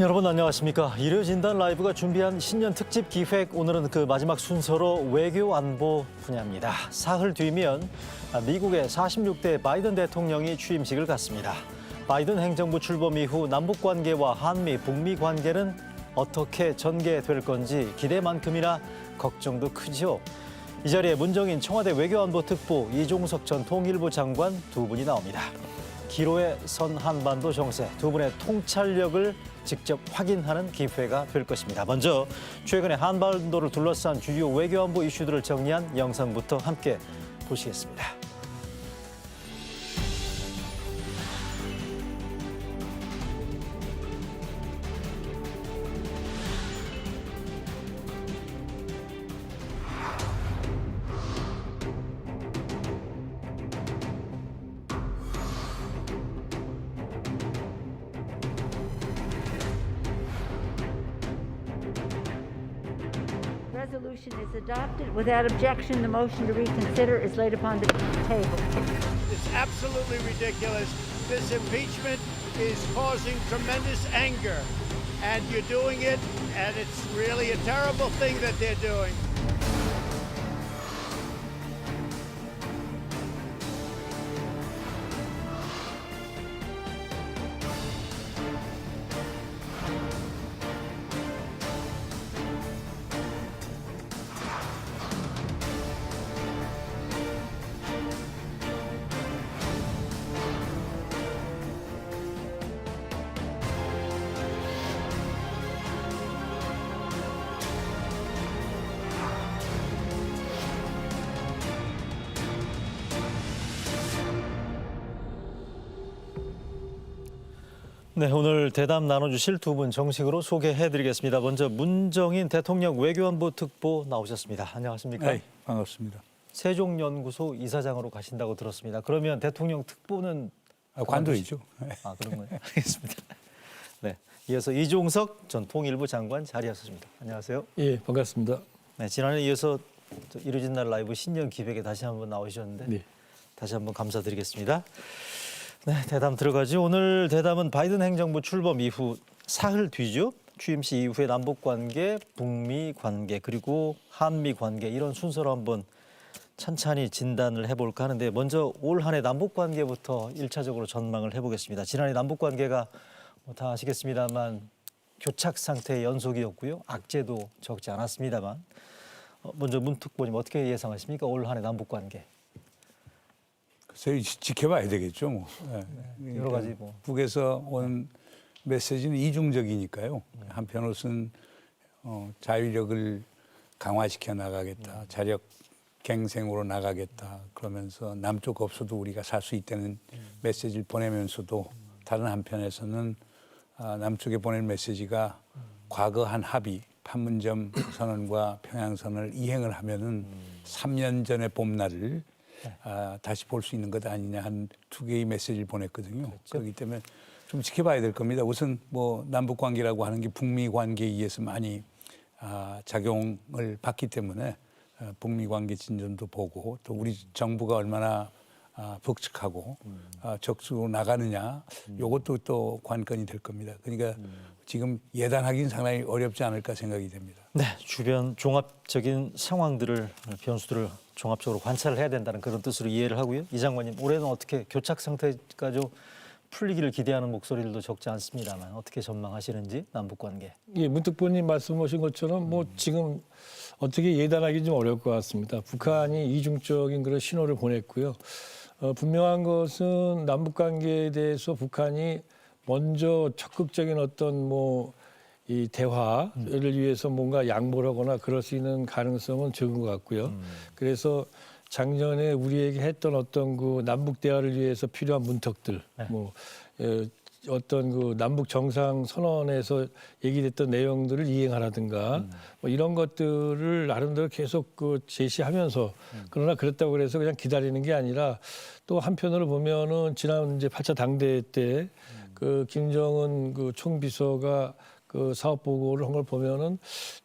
여러분 안녕하십니까. 일요진단 라이브가 준비한 신년 특집 기획, 오늘은 그 마지막 순서로 외교 안보 분야입니다. 사흘 뒤면 미국의 46대 바이든 대통령이 취임식을 갖습니다. 바이든 행정부 출범 이후 남북 관계와 한미, 북미 관계는 어떻게 전개될 건지 기대만큼이나 걱정도 크죠. 이 자리에 문정인 청와대 외교안보특보, 이종석 전 통일부 장관 두 분이 나옵니다. 기로에 선 한반도 정세, 두 분의 통찰력을 직접 확인하는 기회가 될 것입니다. 먼저 최근에 한반도를 둘러싼 주요 외교안보 이슈들을 정리한 영상부터 함께 보시겠습니다. Resolution is adopted. Without objection, the motion to reconsider is laid upon the table. It's absolutely ridiculous. This impeachment is causing tremendous anger, and you're doing it, and it's really a terrible thing that they're doing. 네, 오늘 대담 나눠주실 두 분 정식으로 소개해드리겠습니다. 먼저 문정인 대통령 외교안보 특보 나오셨습니다. 안녕하십니까? 네, 반갑습니다. 세종연구소 이사장으로 가신다고 들었습니다. 그러면 대통령 특보는 관두이죠. 아, 그런 거예요? 알겠습니다. 네, 이어서 이종석 전 통일부 장관 자리하셨습니다. 안녕하세요. 예, 반갑습니다. 네, 지난해 이어서 이루어진 날 라이브 신년 기획에 다시 한번 나오셨는데 네. 다시 한번 감사드리겠습니다. 네, 대담 들어가죠. 오늘 대담은 바이든 행정부 출범 이후 사흘 뒤죠. 취임식 이후의 남북 관계, 북미 관계, 그리고 한미 관계, 이런 순서로 한번 찬찬히 진단을 해볼까 하는데, 먼저 올 한 해 남북 관계부터 1차적으로 전망을 해보겠습니다. 지난해 남북 관계가 다 아시겠습니다만 교착 상태의 연속이었고요. 악재도 적지 않았습니다만, 먼저 문 특보님 어떻게 예상하십니까? 올 한 해 남북 관계. 글쎄요, 지켜봐야 되겠죠. 뭐. 네. 여러 가지 뭐. 북에서 온 메시지는 이중적이니까요. 한편으로는 자유력을 강화시켜 나가겠다, 자력 갱생으로 나가겠다, 그러면서 남쪽 없어도 우리가 살 수 있다는 메시지를 보내면서도 다른 한편에서는 남쪽에 보낼 메시지가 과거 한 합의, 판문점 선언과 평양선언을 이행을 하면은 3년 전의 봄날을 다시 볼 수 있는 것 아니냐, 한 두 개의 메시지를 보냈거든요. 그렇죠. 그렇기 때문에 좀 지켜봐야 될 겁니다. 우선 뭐 남북 관계라고 하는 게 북미 관계에 의해서 많이 작용을 받기 때문에 북미 관계 진전도 보고, 또 우리 정부가 얼마나 북측하고 적극적으로 나가느냐, 이것도 또 관건이 될 겁니다. 그러니까 지금 예단하기는 상당히 어렵지 않을까 생각이 됩니다. 네, 주변 종합적인 상황들을, 변수들을 종합적으로 관찰을 해야 된다는 그런 뜻으로 이해를 하고요. 이 장관님, 올해는 어떻게 교착 상태가 좀 풀리기를 기대하는 목소리들도 적지 않습니다만 어떻게 전망하시는지, 남북 관계. 예, 문 특보님 말씀하신 것처럼 뭐 지금 어떻게 예단하기 좀 어려울 것 같습니다. 북한이 이중적인 그런 신호를 보냈고요. 분명한 것은 남북 관계에 대해서 북한이 먼저 적극적인 어떤 이 대화를 위해서 뭔가 양보를 하거나 그럴 수 있는 가능성은 적은 것 같고요. 그래서 작년에 우리에게 했던 어떤 그 남북 대화를 위해서 필요한 문턱들, 어떤 그 남북 정상 선언에서 얘기됐던 내용들을 이행하라든가 이런 것들을 나름대로 계속 그 제시하면서, 그러나 그렇다고 그래서 그냥 기다리는 게 아니라, 또 한편으로 보면은 지난 이제 8차 당대회 때 그 김정은 그 총비서가 그 사업 보고를 한 걸 보면은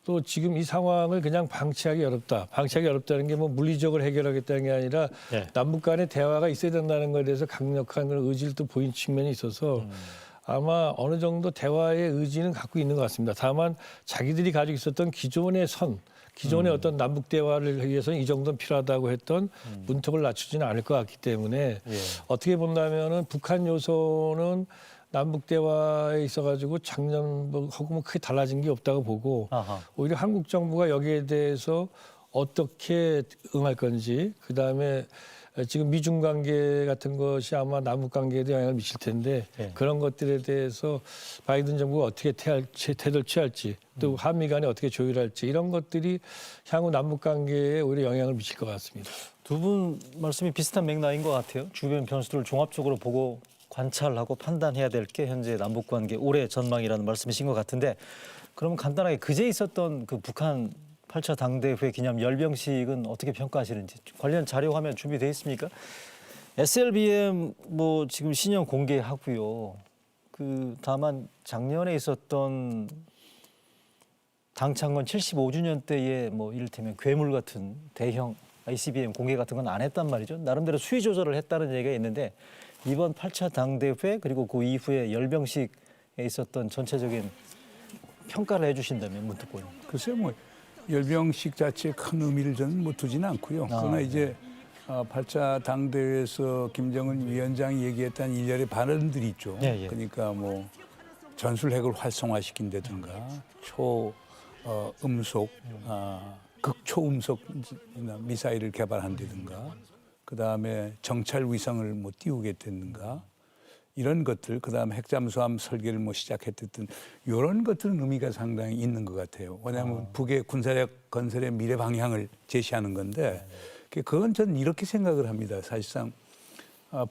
또 지금 이 상황을 그냥 방치하기 어렵다. 방치하기 어렵다는 게 뭐 물리적으로 해결하겠다는 게 아니라 남북 간의 대화가 있어야 된다는 것에 대해서 강력한 그런 의지를 또 보인 측면이 있어서 아마 어느 정도 대화의 의지는 갖고 있는 것 같습니다. 다만 자기들이 가지고 있었던 기존의 기존의 어떤 남북 대화를 위해서는 이 정도는 필요하다고 했던 문턱을 낮추지는 않을 것 같기 때문에 예. 어떻게 본다면은 북한 요소는 남북 대화에 있어가지고 작년하고 뭐 크게 달라진 게 없다고 보고 아하. 오히려 한국 정부가 여기에 대해서 어떻게 응할 건지 그다음에 지금 미중 관계 같은 것이 아마 남북 관계에도 영향을 미칠 텐데 예. 그런 것들에 대해서 바이든 정부가 어떻게 태도를 취할지 또 한미 간에 어떻게 조율할지 이런 것들이 향후 남북 관계에 오히려 영향을 미칠 것 같습니다. 두 분 말씀이 비슷한 맥락인 것 같아요. 주변 변수들을 종합적으로 보고 관찰하고 판단해야 될 게 현재 남북 관계 올해 전망이라는 말씀이신 것 같은데 그러면 간단하게 그제 있었던 그 북한 8차 당대회 기념 열병식은 어떻게 평가하시는지 관련 자료 화면 준비되어 있습니까? SLBM 뭐 지금 신형 공개하고요. 그 다만 작년에 있었던 당창건 75주년 때에 뭐 이를테면 괴물 같은 대형 ICBM 공개 같은 건 안 했단 말이죠. 나름대로 수위 조절을 했다는 얘기가 있는데 이번 8차 당대회 그리고 그 이후에 열병식에 있었던 전체적인 평가를 해주신다면 문득 보는. 글쎄요, 뭐 열병식 자체에 큰 의미를 저는 뭐 두지는 않고요. 그러나 이제 8차 당대회에서 김정은 위원장이 얘기했던 일련의 발언들이 있죠. 예, 예. 그러니까 뭐 전술핵을 활성화시킨다든가 초음속, 극초음속 미사일을 개발한다든가 그다음에 정찰 위성을 뭐 띄우겠다든가 이런 것들, 그다음에 핵잠수함 설계를 뭐 시작했던 이런 것들은 의미가 상당히 있는 것 같아요. 왜냐하면 북의 군사력 건설의 미래 방향을 제시하는 건데 그건 저는 이렇게 생각을 합니다. 사실상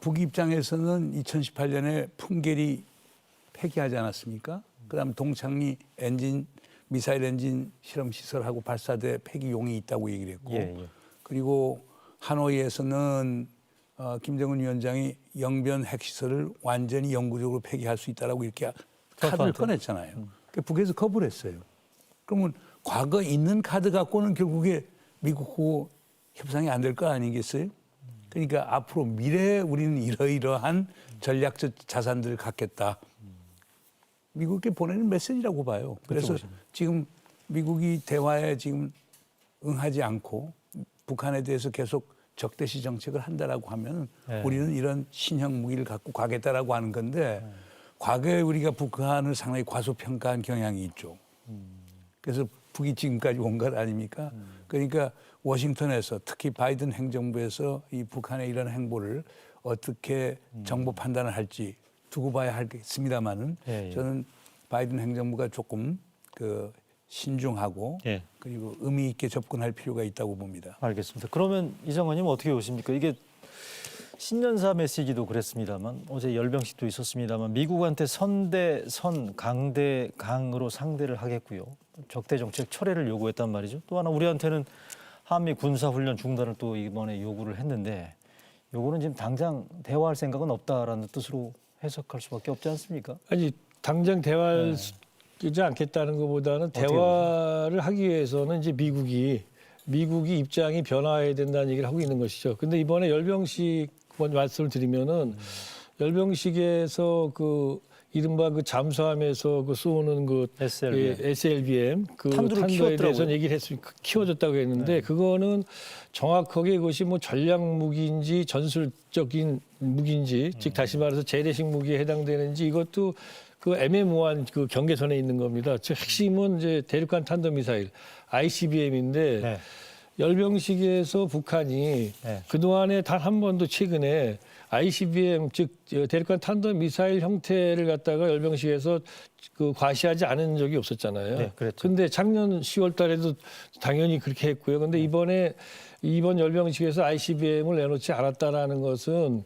북 입장에서는 2018년에 풍계리 폐기하지 않았습니까? 그다음 동창리 엔진 미사일 엔진 실험 시설하고 발사대 폐기용이 있다고 얘기를 했고, 예, 예. 그리고 하노이에서는 김정은 위원장이 영변 핵시설을 완전히 영구적으로 폐기할 수 있다라고 이렇게 카드를 꺼냈잖아요. 그러니까 북에서 거부를 했어요. 그러면 과거 있는 카드 갖고는 결국에 미국하고 협상이 안 될 거 아니겠어요? 그러니까 앞으로 미래에 우리는 이러이러한 전략적 자산들을 갖겠다. 미국에 보내는 메시지라고 봐요. 그래서 지금 미국이 대화에 지금 응하지 않고 북한에 대해서 계속 적대시 정책을 한다라고 하면 우리는 이런 신형 무기를 갖고 가겠다라고 하는 건데 과거에 우리가 북한을 상당히 과소평가한 경향이 있죠. 그래서 북이 지금까지 온 것 아닙니까? 그러니까 워싱턴에서 특히 바이든 행정부에서 이 북한의 이런 행보를 어떻게 정보 판단을 할지 두고 봐야 하겠습니다만은 저는 바이든 행정부가 조금 그 신중하고 그리고 의미 있게 접근할 필요가 있다고 봅니다. 알겠습니다. 그러면 이 장관님 어떻게 보십니까? 이게 신년사 메시지도 그랬습니다만 어제 열병식도 있었습니다만 미국한테 선대 선, 강대 강으로 상대를 하겠고요. 적대 정책 철회를 요구했단 말이죠. 또 하나 우리한테는 한미 군사훈련 중단을 또 이번에 요구를 했는데 요거는 지금 당장 대화할 생각은 없다라는 뜻으로 해석할 수밖에 없지 않습니까? 아니 당장 대화하지 않겠다는 것보다는 대화를 하기 위해서는 이제 미국이 입장이 변화해야 된다는 얘기를 하고 있는 것이죠. 근데 이번에 열병식 먼저 말씀을 드리면은 열병식에서 그 이른바 그 잠수함에서 그 쏘는 그 SLBM 그 탄두에 대해서는 얘기를 했으니까 키워줬다고 했는데 그거는 정확하게 그것이 뭐 전략 무기인지 전술적인 무기인지 즉 다시 말해서 재래식 무기에 해당되는지 이것도 그 애매모호한 그 경계선에 있는 겁니다. 즉 핵심은 이제 대륙간 탄도미사일 ICBM인데 열병식에서 북한이 그동안에 단 한 번도 최근에 ICBM 즉 대륙간 탄도미사일 형태를 갖다가 열병식에서 그 과시하지 않은 적이 없었잖아요. 네, 그랬죠. 근데 작년 10월 달에도 당연히 그렇게 했고요. 근데 이번 열병식에서 ICBM을 내놓지 않았다라는 것은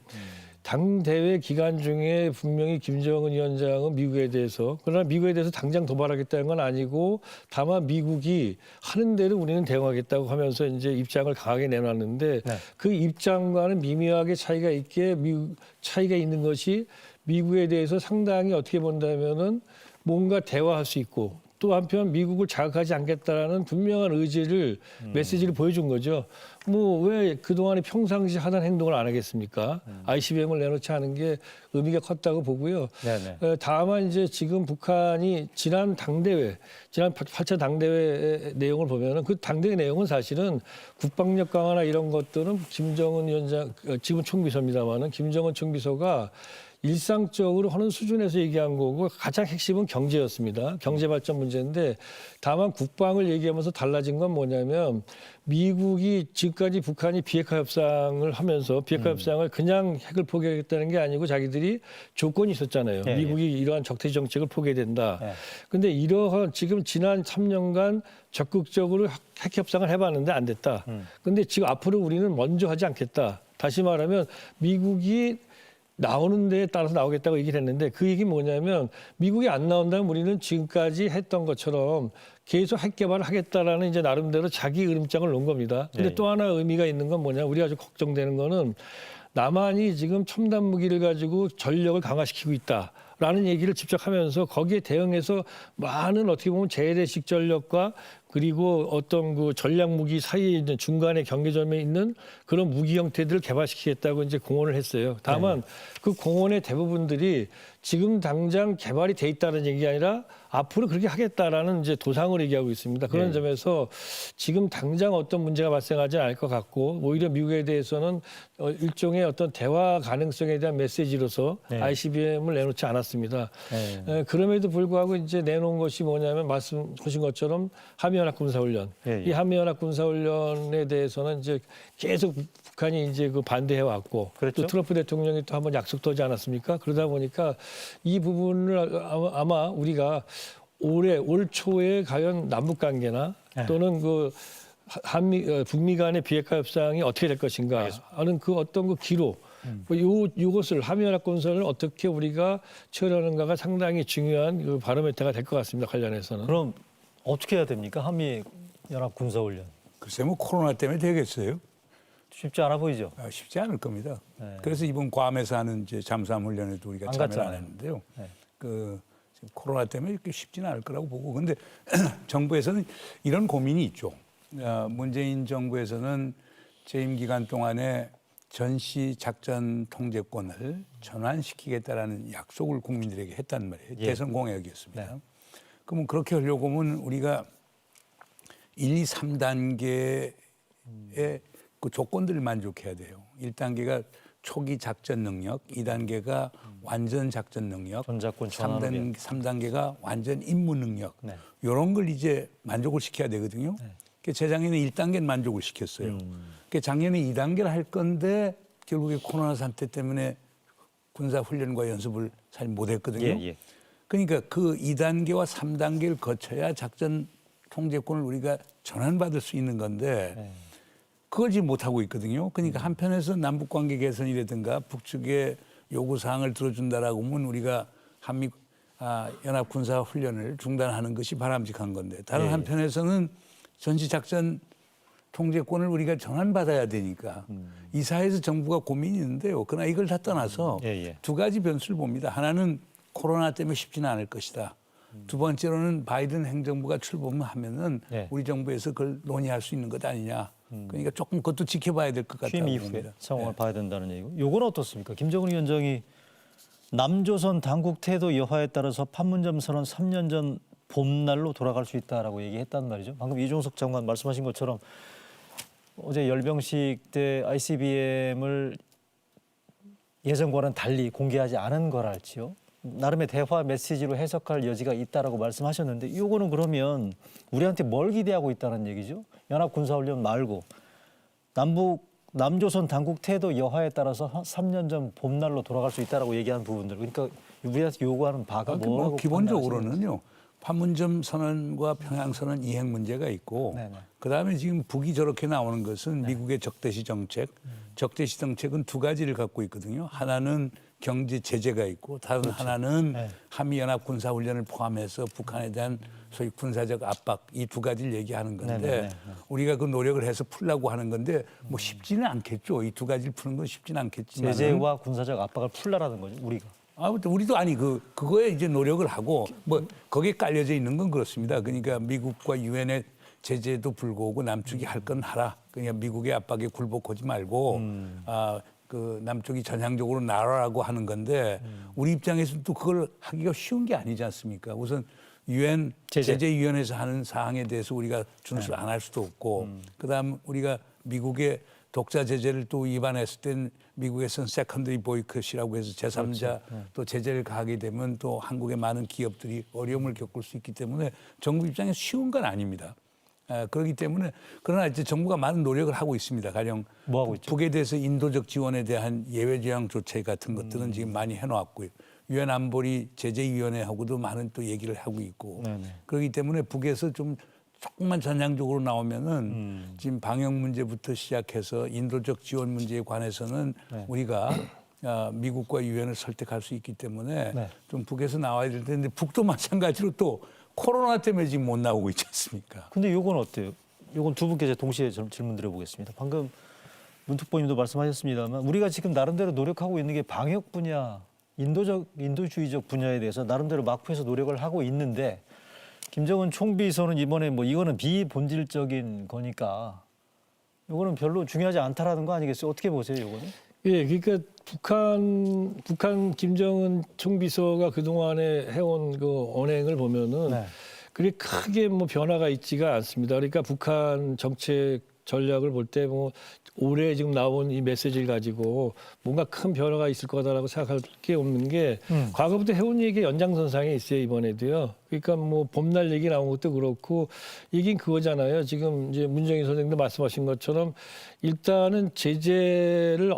당 대회 기간 중에 분명히 김정은 위원장은 미국에 대해서 그러나 미국에 대해서 당장 도발하겠다는 건 아니고 다만 미국이 하는 대로 우리는 대응하겠다고 하면서 이제 입장을 강하게 내놨는데 그 입장과는 미묘하게 차이가 있는 것이 미국에 대해서 상당히 어떻게 본다면은 뭔가 대화할 수 있고 또 한편 미국을 자극하지 않겠다라는 분명한 의지를 메시지를 보여준 거죠. 뭐 왜 그동안에 평상시 하던 행동을 안 하겠습니까? ICBM을 내놓지 않은 게 의미가 컸다고 보고요. 네네. 다만 이제 지금 북한이 지난 8차 당대회 내용을 보면은 그 당대회 내용은 사실은 국방력 강화나 이런 것들은 김정은 위원장, 지금 총비서입니다만은 김정은 총비서가 일상적으로 하는 수준에서 얘기한 거고 가장 핵심은 경제였습니다. 경제 발전 문제인데 다만 국방을 얘기하면서 달라진 건 뭐냐면 미국이 지금까지 북한이 비핵화 협상을 하면서 비핵화 협상을 그냥 핵을 포기하겠다는 게 아니고 자기들이 조건이 있었잖아요. 예, 미국이 이러한 적대시 정책을 포기해야 된다. 예. 근데 이러한 지금 지난 3년간 적극적으로 핵 협상을 해봤는데 안 됐다. 근데 지금 앞으로 우리는 먼저 하지 않겠다. 다시 말하면 미국이 나오는 데에 따라서 나오겠다고 얘기를 했는데 그 얘기 뭐냐면 미국이 안 나온다면 우리는 지금까지 했던 것처럼 계속 핵 개발을 하겠다라는 이제 나름대로 자기 으름장을 놓은 겁니다. 근데 네. 또 하나 의미가 있는 건 뭐냐 우리가 아주 걱정되는 거는 남한이 지금 첨단 무기를 가지고 전력을 강화시키고 있다라는 얘기를 직접 하면서 거기에 대응해서 많은 어떻게 보면 재래식 전력과 그리고 어떤 그 전략 무기 사이에 있는 중간에 경계점에 있는 그런 무기 형태들을 개발시키겠다고 이제 공언을 했어요. 다만 그 공언의 대부분들이 지금 당장 개발이 돼 있다는 얘기가 아니라 앞으로 그렇게 하겠다라는 이제 도상을 얘기하고 있습니다. 그런 네. 점에서 지금 당장 어떤 문제가 발생하지 않을 것 같고 오히려 미국에 대해서는 일종의 어떤 대화 가능성에 대한 메시지로서 네. ICBM을 내놓지 않았습니다. 네. 그럼에도 불구하고 이제 내놓은 것이 뭐냐면 말씀하신 것처럼 한미연합군사훈련. 예, 예. 이 한미연합군사훈련에 대해서는 이제 계속 북한이 이제 그 반대해 왔고 그렇죠. 또 트럼프 대통령이 또 한번 약속도 하지 않았습니까? 그러다 보니까 이 부분을 아마 우리가 올 초에 과연 남북 관계나 네. 또는 그 북미 간의 비핵화 협상이 어떻게 될 것인가 하는 그 어떤 그 기로 요것을 한미연합군사를 어떻게 우리가 처리하는가가 상당히 중요한 그 바로메터가 될 것 같습니다. 관련해서는. 그럼 어떻게 해야 됩니까? 한미 연합 군사 훈련. 글쎄 뭐 코로나 때문에 되겠어요? 쉽지 않아 보이죠. 쉽지 않을 겁니다. 네. 그래서 이번 괌에서 하는 이제 잠수함 훈련에도 우리가 안 참여를 안 갔잖아요. 했는데요. 네. 그 지금 코로나 때문에 이렇게 쉽지는 않을 거라고 보고, 근데 정부에서는 이런 고민이 있죠. 문재인 정부에서는 재임 기간 동안에 전시 작전 통제권을 전환시키겠다라는 약속을 국민들에게 했단 말이에요. 예. 대선 공약이었습니다. 네. 그러면 그렇게 하려고 하면 우리가 1, 2, 3단계의 그 조건들을 만족해야 돼요. 1단계가 초기 작전 능력, 2단계가 완전 작전 능력, 전작권 전환을 3단계가 완전 임무 능력. 네. 이런 걸 이제 만족을 시켜야 되거든요. 그러니까 재작년에 1단계는 만족을 시켰어요. 그러니까 작년에 2단계를 할 건데 결국에 코로나 사태 때문에 군사 훈련과 연습을 잘 못했거든요. 예, 예. 그러니까 그 2단계와 3단계를 거쳐야 작전 통제권을 우리가 전환받을 수 있는 건데 그걸 지금 못하고 있거든요. 그러니까 한편에서 남북관계 개선이라든가 북측의 요구사항을 들어준다라고 하면 우리가 한미 연합군사훈련을 중단하는 것이 바람직한 건데 다른 예. 한편에서는 전시작전 통제권을 우리가 전환받아야 되니까 이 사회에서 정부가 고민이 있는데요. 그러나 이걸 다 떠나서 예, 예. 두 가지 변수를 봅니다. 하나는 코로나 때문에 쉽지는 않을 것이다. 두 번째로는 바이든 행정부가 출범하면은 예. 우리 정부에서 그걸 논의할 수 있는 것 아니냐. 그러니까 조금 그것도 지켜봐야 될 것 같다고 취임 이후에 봅니다. 상황을 봐야 된다는 얘기고. 요건 어떻습니까? 김정은 위원장이 남조선 당국 태도 여하에 따라서 판문점 선언 3년 전 봄날로 돌아갈 수 있다라고 얘기했단 말이죠. 방금 이종석 장관 말씀하신 것처럼 어제 열병식 때 ICBM을 예전과는 달리 공개하지 않은 거랄지요. 나름의 대화 메시지로 해석할 여지가 있다라고 말씀하셨는데 이거는 그러면 우리한테 뭘 기대하고 있다는 얘기죠? 연합군사훈련 말고 남조선 당국 태도 여하에 따라서 3년 전 봄날로 돌아갈 수 있다라고 얘기한 부분들. 그러니까 우리한테 요구하는 바가 뭐라고 기본적으로는요. 판문점 선언과 평양 선언 이행 문제가 있고 네네. 그다음에 지금 북이 저렇게 나오는 것은 미국의 적대시 정책. 적대시 정책은 두 가지를 갖고 있거든요. 하나는 경제 제재가 있고 다른 하나는 네. 한미연합군사훈련을 포함해서 북한에 대한 소위 군사적 압박 이 두 가지를 얘기하는 건데 네네네. 우리가 그 노력을 해서 풀려고 하는 건데 뭐 쉽지는 않겠죠. 이 두 가지를 푸는 건 쉽지는 않겠지만 제재와 군사적 압박을 풀라라는 거죠, 우리가. 아무튼 우리도 아니 그거에 이제 노력을 하고 뭐 거기에 깔려져 있는 건 그렇습니다. 그러니까 미국과 유엔의 제재도 불구하고 남쪽이 할 건 하라. 그러니까 미국의 압박에 굴복하지 말고 그 남쪽이 전향적으로 나라라고 하는 건데 우리 입장에서는 또 그걸 하기가 쉬운 게 아니지 않습니까? 우선 유엔 제재위원회에서 하는 사항에 대해서 우리가 준수를 안 할 수도 없고 그다음 우리가 미국의 독자 제재를 또 위반했을 땐 미국에서는 세컨더리 보이콧이라고 해서 제3자 또 제재를 가하게 되면 또 한국의 많은 기업들이 어려움을 겪을 수 있기 때문에 정부 입장에서 쉬운 건 아닙니다. 그렇기 때문에 그러나 이제 정부가 많은 노력을 하고 있습니다. 가령 뭐 하고 있죠? 북에 대해서 인도적 지원에 대한 예외 조항 조치 같은 것들은 지금 많이 해놓았고요. 유엔 안보리 제재위원회하고도 많은 또 얘기를 하고 있고 네네. 그렇기 때문에 북에서 좀 조금만 전향적으로 나오면은 지금 방역 문제부터 시작해서 인도적 지원 문제에 관해서는 우리가 미국과 유엔을 설득할 수 있기 때문에 좀 북에서 나와야 될 텐데 북도 마찬가지로 또 코로나 때문에 지금 못 나오고 있지 않습니까? 근데 요건 어때요? 요건 두 분께 동시에 질문 드려보겠습니다. 방금 문특보님도 말씀하셨습니다만 우리가 지금 나름대로 노력하고 있는 게 방역 분야, 인도주의적 분야에 대해서 나름대로 막부에서 노력을 하고 있는데 김정은 총비서는 이번에 뭐 이거는 비본질적인 거니까 요거는 별로 중요하지 않다라는 거 아니겠어요? 어떻게 보세요, 요거는? 예, 그러니까 북한 김정은 총비서가 그동안에 해온 그 언행을 보면은 그게 크게 뭐 변화가 있지가 않습니다. 그러니까 북한 정책 전략을 볼 때 뭐 올해 지금 나온 이 메시지를 가지고 뭔가 큰 변화가 있을 거다라고 생각할 게 없는 게 과거부터 해온 얘기 연장선상에 있어요, 이번에도요. 그러니까 뭐 봄날 얘기 나온 것도 그렇고 이긴 그거잖아요. 지금 이제 문정인 선생님도 말씀하신 것처럼 일단은 제재를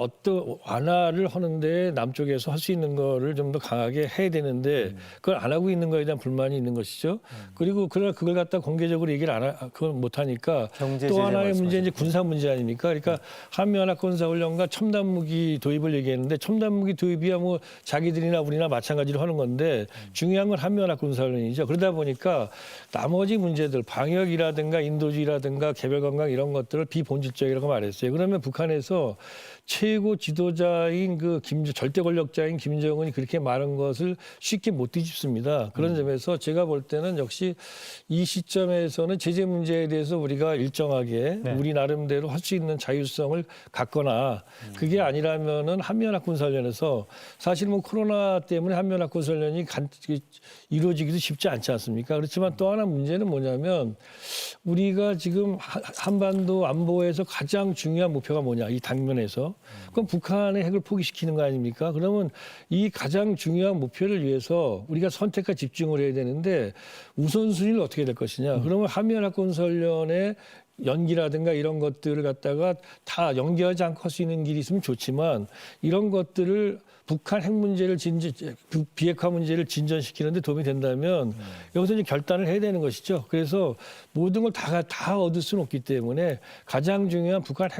완화를 하는데 남쪽에서 할 수 있는 거를 좀 더 강하게 해야 되는데 그걸 안 하고 있는 거에 대한 불만이 있는 것이죠. 그리고 그러나 그걸 갖다 공개적으로 얘기를 그걸 못 하니까 또 하나의 문제 이제 군사 문제 아닙니까? 그러니까 한미연합군사훈련과 첨단무기 도입을 얘기했는데 첨단무기 도입이야 뭐 자기들이나 우리나 마찬가지로 하는 건데 중요한 건 한미연합군사훈련이죠. 그러다 보니까 나머지 문제들 방역이라든가 인도주의라든가 개별관광 이런 것들을 비본질적이라고 말했어요. 그러면 북한에서 최고 지도자인 절대 권력자인 김정은이 그렇게 말한 것을 쉽게 못 뒤집습니다. 그런 점에서 제가 볼 때는 역시 이 시점에서는 제재 문제에 대해서 우리가 일정하게 우리 나름대로 할 수 있는 자율성을 갖거나 그게 아니라면은 한미연합군사훈련에서 사실 뭐 코로나 때문에 한미연합군사훈련이 이루어지기도 쉽지 않지 않습니까? 그렇지만 또 하나 문제는 뭐냐면 우리가 지금 한반도 안보에서 가장 중요한 목표가 뭐냐, 이 당면에서. 그럼 북한의 핵을 포기시키는 거 아닙니까? 그러면 이 가장 중요한 목표를 위해서 우리가 선택과 집중을 해야 되는데 우선순위를 어떻게 될 것이냐. 그러면 한미연합군사훈련의 연기라든가 이런 것들을 갖다가 다 연기하지 않고 할 수 있는 길이 있으면 좋지만 이런 것들을 북한 핵 문제를 비핵화 문제를 진전시키는데 도움이 된다면 여기서 이제 결단을 해야 되는 것이죠. 그래서 모든 걸 다 얻을 수는 없기 때문에 가장 중요한 북한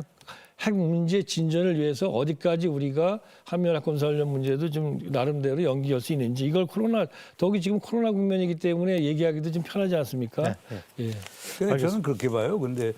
핵 문제 진전을 위해서 어디까지 우리가 한미연합군사훈련 문제도 좀 나름대로 연기할 수 있는지 이걸 더욱이 지금 코로나 국면이기 때문에 얘기하기도 좀 편하지 않습니까? 예. 저는 그렇게 봐요. 근데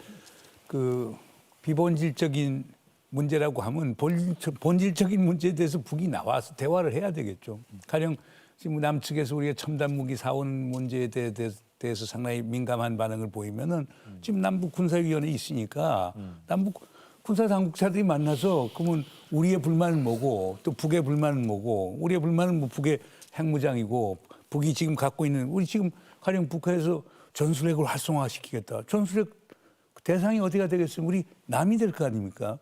그 비본질적인 문제라고 하면 본질적인 문제에 대해서 북이 나와서 대화를 해야 되겠죠. 가령 지금 남측에서 우리가 첨단 무기 사온 문제에 대해서 상당히 민감한 반응을 보이면은 지금 남북 군사위원회 있으니까 남북 군사 당국자들이 만나서 그러면 우리의 불만은 뭐고 또 북의 불만은 뭐고 우리의 불만은 뭐 북의 핵무장이고 북이 지금 갖고 있는 우리 지금 가령 북한에서 전술핵을 활성화시키겠다. 전술핵 대상이 어디가 되겠어요? 우리 남이 될 거 아닙니까?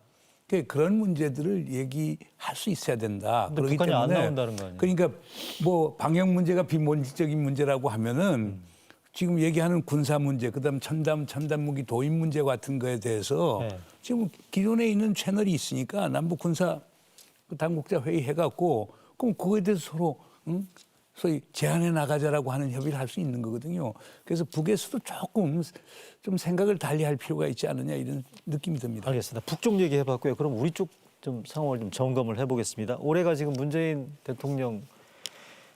그런 문제들을 얘기할 수 있어야 된다. 그렇기 북한이 때문에 안 나온다는 거 아니에요? 그러니까 뭐 방역 문제가 비본질적인 문제라고 하면은 지금 얘기하는 군사 문제, 그다음 첨단 무기 도입 문제 같은 거에 대해서 지금 기존에 있는 채널이 있으니까 남북 군사 당국자 회의 해갖고 그럼 그거에 대해서 서로 소위 제안해 나가자라고 하는 협의를 할 수 있는 거거든요. 그래서 북에서도 조금 좀 생각을 달리할 필요가 있지 않느냐 이런 느낌이 듭니다. 알겠습니다. 북쪽 얘기해봤고요. 그럼 우리 쪽 좀 상황을 좀 점검을 해보겠습니다. 올해가 지금 문재인 대통령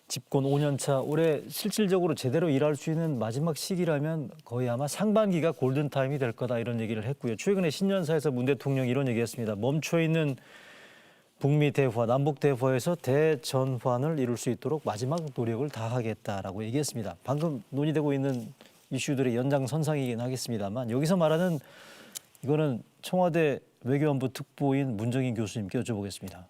집권 5년 차, 올해 실질적으로 제대로 일할 수 있는 마지막 시기라면 거의 아마 상반기가 골든타임이 될 거다 이런 얘기를 했고요. 최근에 신년사에서 문 대통령이 이런 얘기했습니다. 멈춰있는 북미 대화, 남북 대화에서 대전환을 이룰 수 있도록 마지막 노력을 다하겠다라고 얘기했습니다. 방금 논의되고 있는 이슈들의 연장선상이긴 하겠습니다만 여기서 말하는 이거는 청와대 외교안보 특보인 문정인 교수님께 여쭤보겠습니다.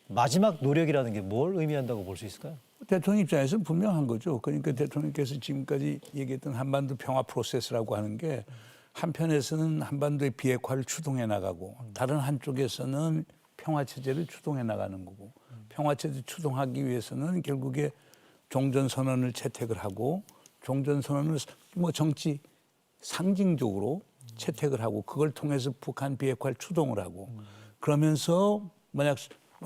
마지막 노력이라는 게 뭘 의미한다고 볼 수 있을까요? 대통령 입장에서는 분명한 거죠. 그러니까 대통령께서 지금까지 얘기했던 한반도 평화 프로세스라고 하는 게 한편에서는 한반도의 비핵화를 추동해 나가고 다른 한쪽에서는 평화 체제를 추동해 나가는 거고 평화 체제 추동하기 위해서는 결국에 종전 선언을 채택을 하고 종전 선언을 뭐 정치 상징적으로 채택을 하고 그걸 통해서 북한 비핵화를 추동을 하고 그러면서 만약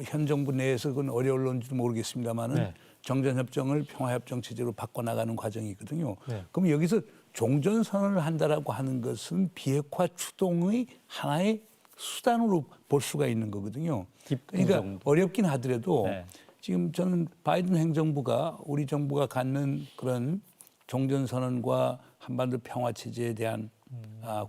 현 정부 내에서 그건 어려울런지도 모르겠습니다만은 네. 정전협정을 평화협정 체제로 바꿔나가는 과정이거든요. 네. 그럼 여기서 종전선언을 한다라고 하는 것은 비핵화 추동의 하나의 수단으로 볼 수가 있는 거거든요. 그러니까 정도. 어렵긴 하더라도 네. 지금 저는 바이든 행정부가 우리 정부가 갖는 그런 종전선언과 한반도 평화체제에 대한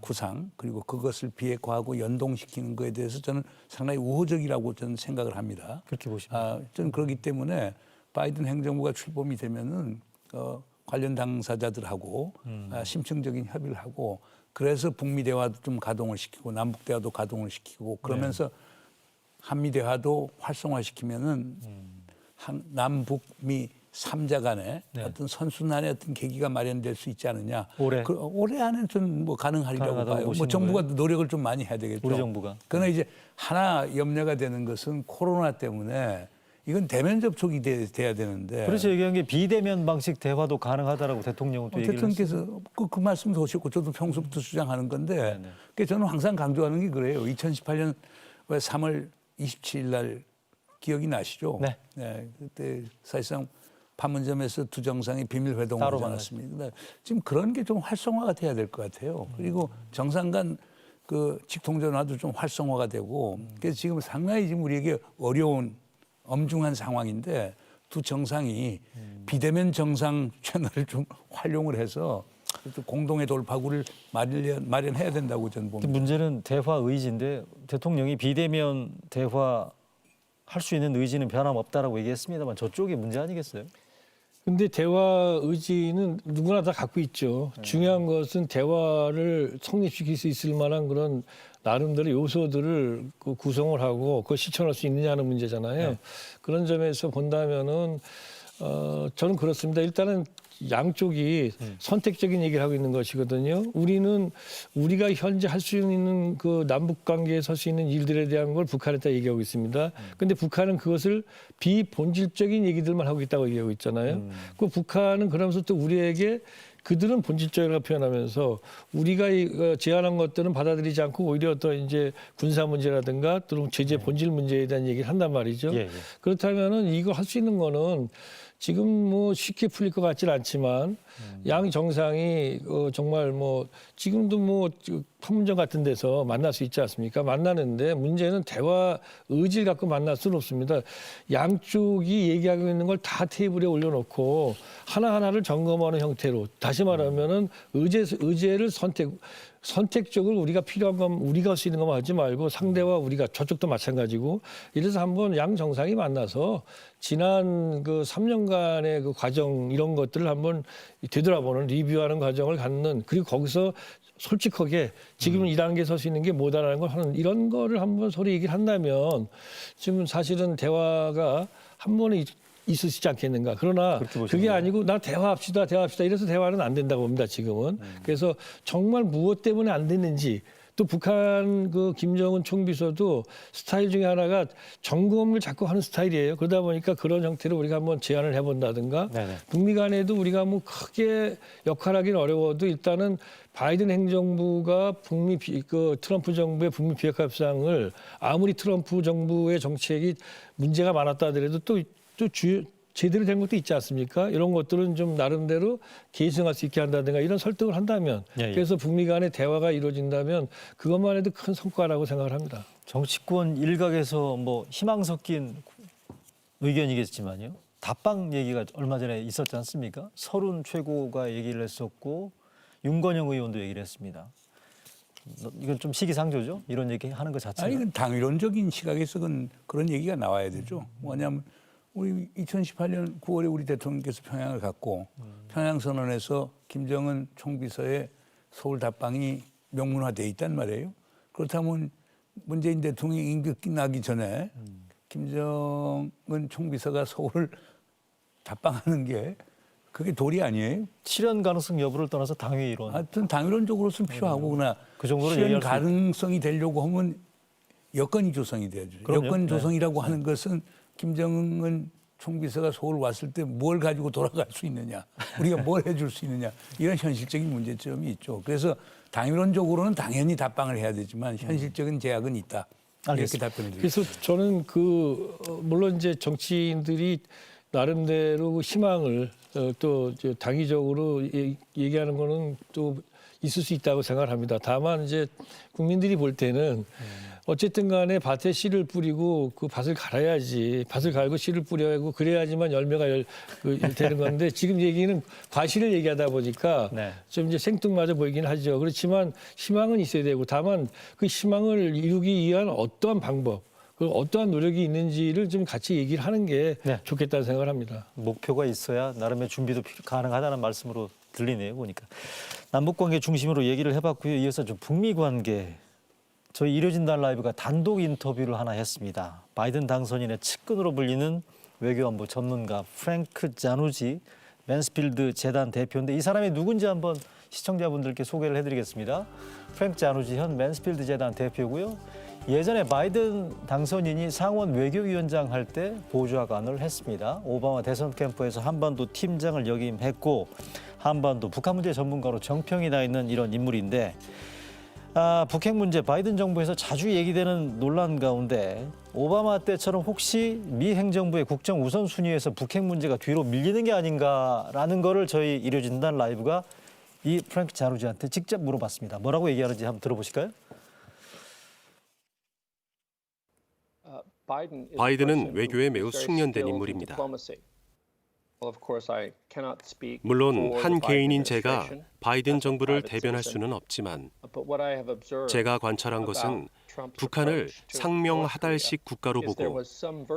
구상 그리고 그것을 비핵화하고 연동시키는 것에 대해서 저는 상당히 우호적이라고 저는 생각을 합니다. 그렇게 보십니까? 저는 그렇기 때문에 바이든 행정부가 출범이 되면은 관련 당사자들하고 심층적인 협의를 하고 그래서 북미 대화도 좀 가동을 시키고 남북 대화도 가동을 시키고 그러면서 한미 대화도 활성화시키면은 남북미 3자 간의 어떤 선순환의 어떤 계기가 마련될 수 있지 않느냐. 올해? 올해 안에 저는 뭐 가능하리라고 가능하다고 봐요. 뭐 보시는 정부가 거예요? 노력을 좀 많이 해야 되겠죠. 우리 정부가. 그러나 이제 하나 염려가 되는 것은 코로나 때문에 이건 대면 접촉이 돼야 되는데. 그래서 얘기한 게 비대면 방식 대화도 가능하다라고 대통령은 또 얘기를 했어요. 대통령께서 그 말씀도 하셨고 저도 평소부터 주장하는 건데 네네. 그러니까 저는 항상 강조하는 게 그래요. 2018년 3월 27일 날 기억이 나시죠? 네. 그때 사실상 판문점에서 두 정상이 비밀 회동을 따로 하지 않았습니까? 근데 지금 그런 게 좀 활성화가 돼야 될 것 같아요. 그리고 정상 간 그 직통전화도 좀 활성화가 되고 그래서 지금 상당히 지금 우리에게 어려운 엄중한 상황인데 두 정상이 비대면 정상 채널을 좀 활용을 해서 또 공동의 돌파구를 마련해야 된다고 저는 봅니다. 문제는 대화 의지인데 대통령이 비대면 대화 할 수 있는 의지는 변함없다라고 얘기했습니다만 저쪽이 문제 아니겠어요? 근데 대화 의지는 누구나 다 갖고 있죠. 중요한 것은 대화를 성립시킬 수 있을 만한 그런 나름대로 요소들을 구성을 하고 그걸 실천할 수 있느냐는 문제잖아요. 네. 그런 점에서 본다면은 저는 그렇습니다. 일단은 양쪽이 선택적인 얘기를 하고 있는 것이거든요. 우리는 우리가 현재 할 수 있는 그 남북 관계에 설 수 있는 일들에 대한 걸 북한에다 얘기하고 있습니다. 근데 북한은 그것을 비본질적인 얘기들만 하고 있다고 얘기하고 있잖아요. 그 북한은 그러면서 또 우리에게 그들은 본질적이라고 표현하면서 우리가 제안한 것들은 받아들이지 않고 오히려 또 이제 군사 문제라든가 또는 제재 본질 문제에 대한 얘기를 한단 말이죠. 예, 예. 그렇다면은 이거 할 수 있는 거는 지금 뭐 쉽게 풀릴 것 같지는 않지만 양 정상이 정말 뭐 지금도 뭐 판문점 같은 데서 만날 수 있지 않습니까? 만나는데 문제는 대화 의지를 갖고 만날 수는 없습니다. 양쪽이 얘기하고 있는 걸 다 테이블에 올려놓고 하나하나를 점검하는 형태로 다시 말하면은 의제를 선택적으로 우리가 필요한 건 우리가 할 수 있는 것만 하지 말고 상대와 우리가 저쪽도 마찬가지고 이래서 한번 양 정상이 만나서 지난 그 3년간의 그 과정 이런 것들을 한번 되돌아보는 리뷰하는 과정을 갖는 그리고 거기서 솔직하게 지금은 이 단계에 설 수 있는 게 뭐다라는 걸 하는 이런 거를 한번 서로 얘기를 한다면 지금 사실은 대화가 한 번에 있을 수 있지 않겠는가. 그러나 그게 아니고 나 대화합시다. 이래서 대화는 안 된다고 봅니다. 지금은. 그래서 정말 무엇 때문에 안 됐는지 또 북한 그 김정은 총비서도 스타일 중에 하나가 점검을 자꾸 하는 스타일이에요. 그러다 보니까 그런 형태로 우리가 한번 제안을 해본다든가 네네. 북미 간에도 우리가 뭐 크게 역할하기는 어려워도 일단은 바이든 행정부가 트럼프 정부의 북미 비핵화 협상을 아무리 트럼프 정부의 정책이 문제가 많았다 하더라도 또 제대로 된 것도 있지 않습니까? 이런 것들은 좀 나름대로 계승할 수 있게 한다든가 이런 설득을 한다면 예, 예. 그래서 북미 간의 대화가 이루어진다면 그것만 해도 큰 성과라고 생각을 합니다. 정치권 일각에서 뭐 희망 섞인 의견이겠지만요. 답방 얘기가 얼마 전에 있었지 않습니까? 서른 최고가 얘기를 했었고 윤건영 의원도 얘기를 했습니다. 이건 좀 시기상조죠. 이런 얘기 하는 것 자체가. 아니, 이건 당위론적인 시각에서 그런 얘기가 나와야 되죠. 뭐냐면 우리 2018년 9월에 우리 대통령께서 평양을 갔고 평양 선언에서 김정은 총비서의 서울 답방이 명문화돼 있단 말이에요. 그렇다면 문재인 대통령이 임기 끝나기 전에 김정은 총비서가 서울을 답방하는 게 그게 도리 아니에요? 실현 가능성 여부를 떠나서 당위 이론. 하여튼 당위론적으로는 필요하고 그러나 그 정도로 실현 얘기할 수 가능성이 되려고 하면 여건이 조성이 돼야죠. 그럼요. 여건 네. 조성이라고 하는 것은 김정은 총비서가 서울 왔을 때 뭘 가지고 돌아갈 수 있느냐, 우리가 뭘 해줄 수 있느냐, 이런 현실적인 문제점이 있죠. 그래서 당위론적으로는 당연히 답방을 해야 되지만 현실적인 제약은 있다. 이렇게 알겠습니다. 답변을 드립니다. 그래서 저는 물론 이제 정치인들이 나름대로 희망을 또 이제 당위적으로 얘기하는 거는 또 있을 수 있다고 생각을 합니다. 다만 이제 국민들이 볼 때는 어쨌든 간에 밭에 씨를 뿌리고 그 밭을 갈아야지, 밭을 갈고 씨를 뿌려야 하고 그래야지만 열매가 되는 건데 지금 얘기는 과실을 얘기하다 보니까 네. 좀 이제 생뚱맞아 보이긴 하죠. 그렇지만 희망은 있어야 되고 다만 그 희망을 이루기 위한 어떠한 방법, 그 어떠한 노력이 있는지를 좀 같이 얘기를 하는 게 네. 좋겠다는 생각을 합니다. 목표가 있어야 나름의 준비도 가능하다는 말씀으로 들리네요. 보니까. 남북관계 중심으로 얘기를 해봤고요. 이어서 좀 북미 관계. 저희 일요진단 라이브가 단독 인터뷰를 하나 했습니다. 바이든 당선인의 측근으로 불리는 외교안보 전문가 프랭크 자누지 맨스필드 재단 대표인데 이 사람이 누군지 한번 시청자분들께 소개를 해드리겠습니다. 프랭크 자누지 현 맨스필드 재단 대표고요. 예전에 바이든 당선인이 상원 외교위원장 할 때 보좌관을 했습니다. 오바마 대선 캠프에서 한반도 팀장을 역임했고 한반도 북한 문제 전문가로 정평이 나 있는 이런 인물인데 북핵 문제 바이든 정부에서 자주 얘기되는 논란 가운데 오바마 때처럼 혹시 미 행정부의 국정 우선순위에서 북핵 문제가 뒤로 밀리는 게 아닌가라는 거를 저희 일요진단 라이브가 이 프랭크 자누지한테 직접 물어봤습니다. 뭐라고 얘기하는지 한번 들어보실까요? 바이든은 외교에 매우 숙련된 인물입니다. 물론 한 개인인 제가 바이든 정부를 대변할 수는 없지만 제가 관찰한 것은 북한을 상명하달식 국가로 보고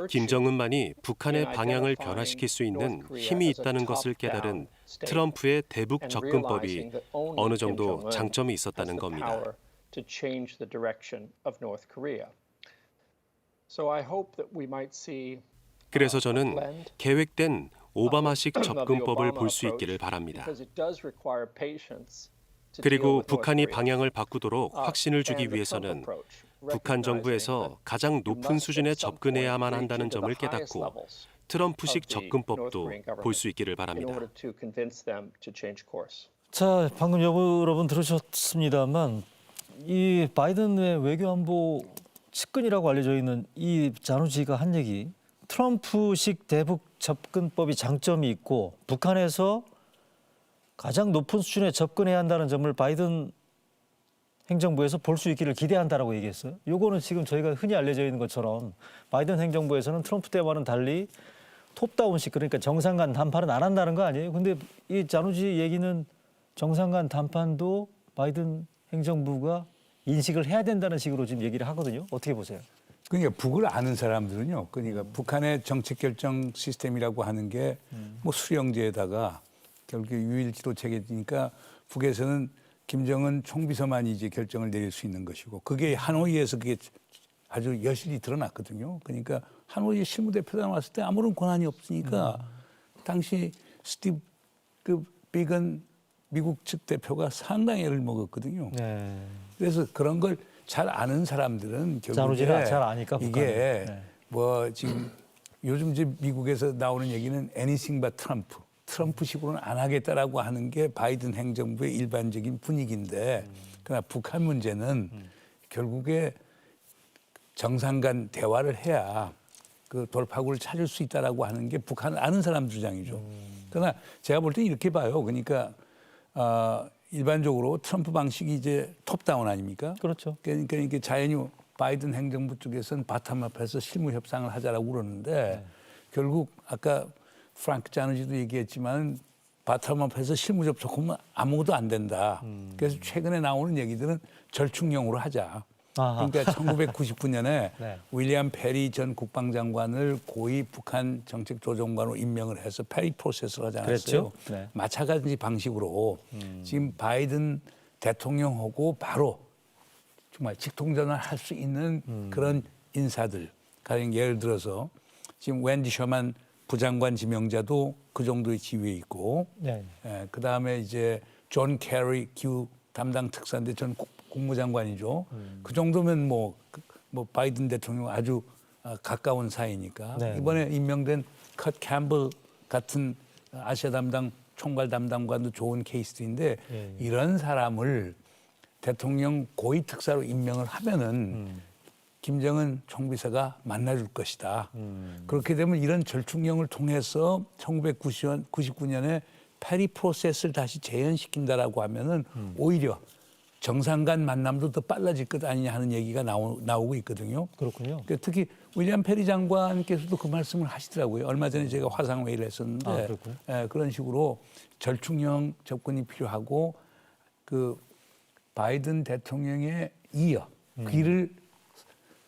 김정은만이 북한의 방향을 변화시킬 수 있는 힘이 있다는 것을 깨달은 트럼프의 대북 접근법이 어느 정도 장점이 있었다는 겁니다. 그래서 저는 계획된 오바마식 접근법을 볼 수 있기를 바랍니다. 그리고 북한이 방향을 바꾸도록 확신을 주기 위해서는 북한 정부에서 가장 높은 수준에 접근해야만 한다는 점을 깨닫고 트럼프식 접근법도 볼 수 있기를 바랍니다. 자, 방금 여러분 들으셨습니다만 이 바이든의 외교안보 측근이라고 알려져 있는 이 자누지가 한 얘기 트럼프식 대북 접근법이 장점이 있고 북한에서 가장 높은 수준에 접근해야 한다는 점을 바이든 행정부에서 볼 수 있기를 기대한다라고 얘기했어요. 요거는 지금 저희가 흔히 알려져 있는 것처럼 바이든 행정부에서는 트럼프 때와는 달리 톱다운식 그러니까 정상 간 담판은 안 한다는 거 아니에요? 근데 이 자누지 얘기는 정상 간 담판도 바이든 행정부가 인식을 해야 된다는 식으로 지금 얘기를 하거든요. 어떻게 보세요? 그러니까 북을 아는 사람들은요. 그러니까 북한의 정책 결정 시스템이라고 하는 게 뭐 수령제에다가 결국 유일지도 체계니까 북에서는 김정은 총비서만이 이제 결정을 내릴 수 있는 것이고 그게 하노이에서 그게 아주 여실히 드러났거든요. 그러니까 하노이 실무대표단 왔을 때 아무런 권한이 없으니까 당시 스티브 비건 미국 측 대표가 상당히 애를 먹었거든요. 네. 그래서 그런 걸 잘 아는 사람들은 자누지가 결국에 잘 아니까 이게 북한은. 네. 뭐 지금 요즘 이제 미국에서 나오는 얘기는 anything but 트럼프식으로는 안 하겠다라고 하는 게 바이든 행정부의 일반적인 분위기인데 그러나 북한 문제는 결국에 정상 간 대화를 해야 그 돌파구를 찾을 수 있다라고 하는 게 북한을 아는 사람 주장이죠. 그러나 제가 볼 때 이렇게 봐요. 그러니까 일반적으로 트럼프 방식이 이제 톱다운 아닙니까? 그렇죠. 그러니까 이게 자연히 바이든 행정부 쪽에서는 바텀 앞에서 실무 협상을 하자라고 그러는데 결국 아까 프랭크 자누지도 얘기했지만 바텀업해서 실무 접촉하면 아무것도 안 된다. 그래서 최근에 나오는 얘기들은 절충령으로 하자. 아하. 그러니까 1999년에 네. 윌리엄 페리 전 국방장관을 고위 북한 정책조정관으로 임명을 해서 페리 프로세스를 하지 않았어요. 그랬죠? 네. 마찬가지 방식으로 지금 바이든 대통령하고 바로 정말 직통전을 할 수 있는 그런 인사들. 가령 예를 들어서 지금 웬디 셔만 부장관 지명자도 그 정도의 지위에 있고, 네. 그다음에 이제 존 캐리 기후 담당 특사인데 전 국무장관이죠. 그 정도면 뭐 바이든 대통령 아주 가까운 사이니까 네. 이번에 임명된 컷 캠블 같은 아시아 담당 총괄 담당관도 좋은 케이스인데 예. 이런 사람을 대통령 고위 특사로 임명을 하면은 김정은 총비서가 만나줄 것이다. 그렇게 되면 이런 절충령을 통해서 1999년에 페리 프로세스를 다시 재현시킨다라고 하면은 오히려 정상 간 만남도 더 빨라질 것 아니냐 하는 얘기가 나오고 있거든요. 그렇군요. 그러니까 특히 윌리엄 페리 장관께서도 그 말씀을 하시더라고요. 얼마 전에 제가 화상회의를 했었는데 아, 그렇군요. 그런 식으로 절충형 접근이 필요하고 그 바이든 대통령에 이어 귀를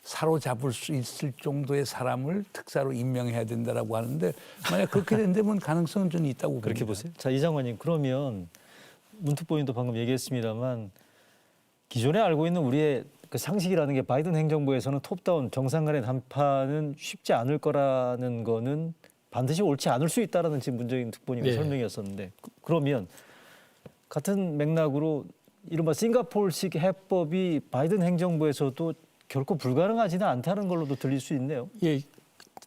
사로잡을 수 있을 정도의 사람을 특사로 임명해야 된다라고 하는데 만약 그렇게 된다면 가능성은 좀 있다고 그렇게 봅니다. 보세요. 자, 이 장관님, 그러면 문특보님도 방금 얘기했습니다만 기존에 알고 있는 우리의 그 상식이라는 게 바이든 행정부에서는 톱다운 정상 간의談判은 쉽지 않을 거라는 거는 반드시 옳지 않을 수 있다라는 지금 문재인 특보님의 네. 설명이었었는데 그러면 같은 맥락으로 이른바 싱가포르식 해법이 바이든 행정부에서도 결코 불가능하지는 않다는 걸로도 들릴 수 있네요. 예,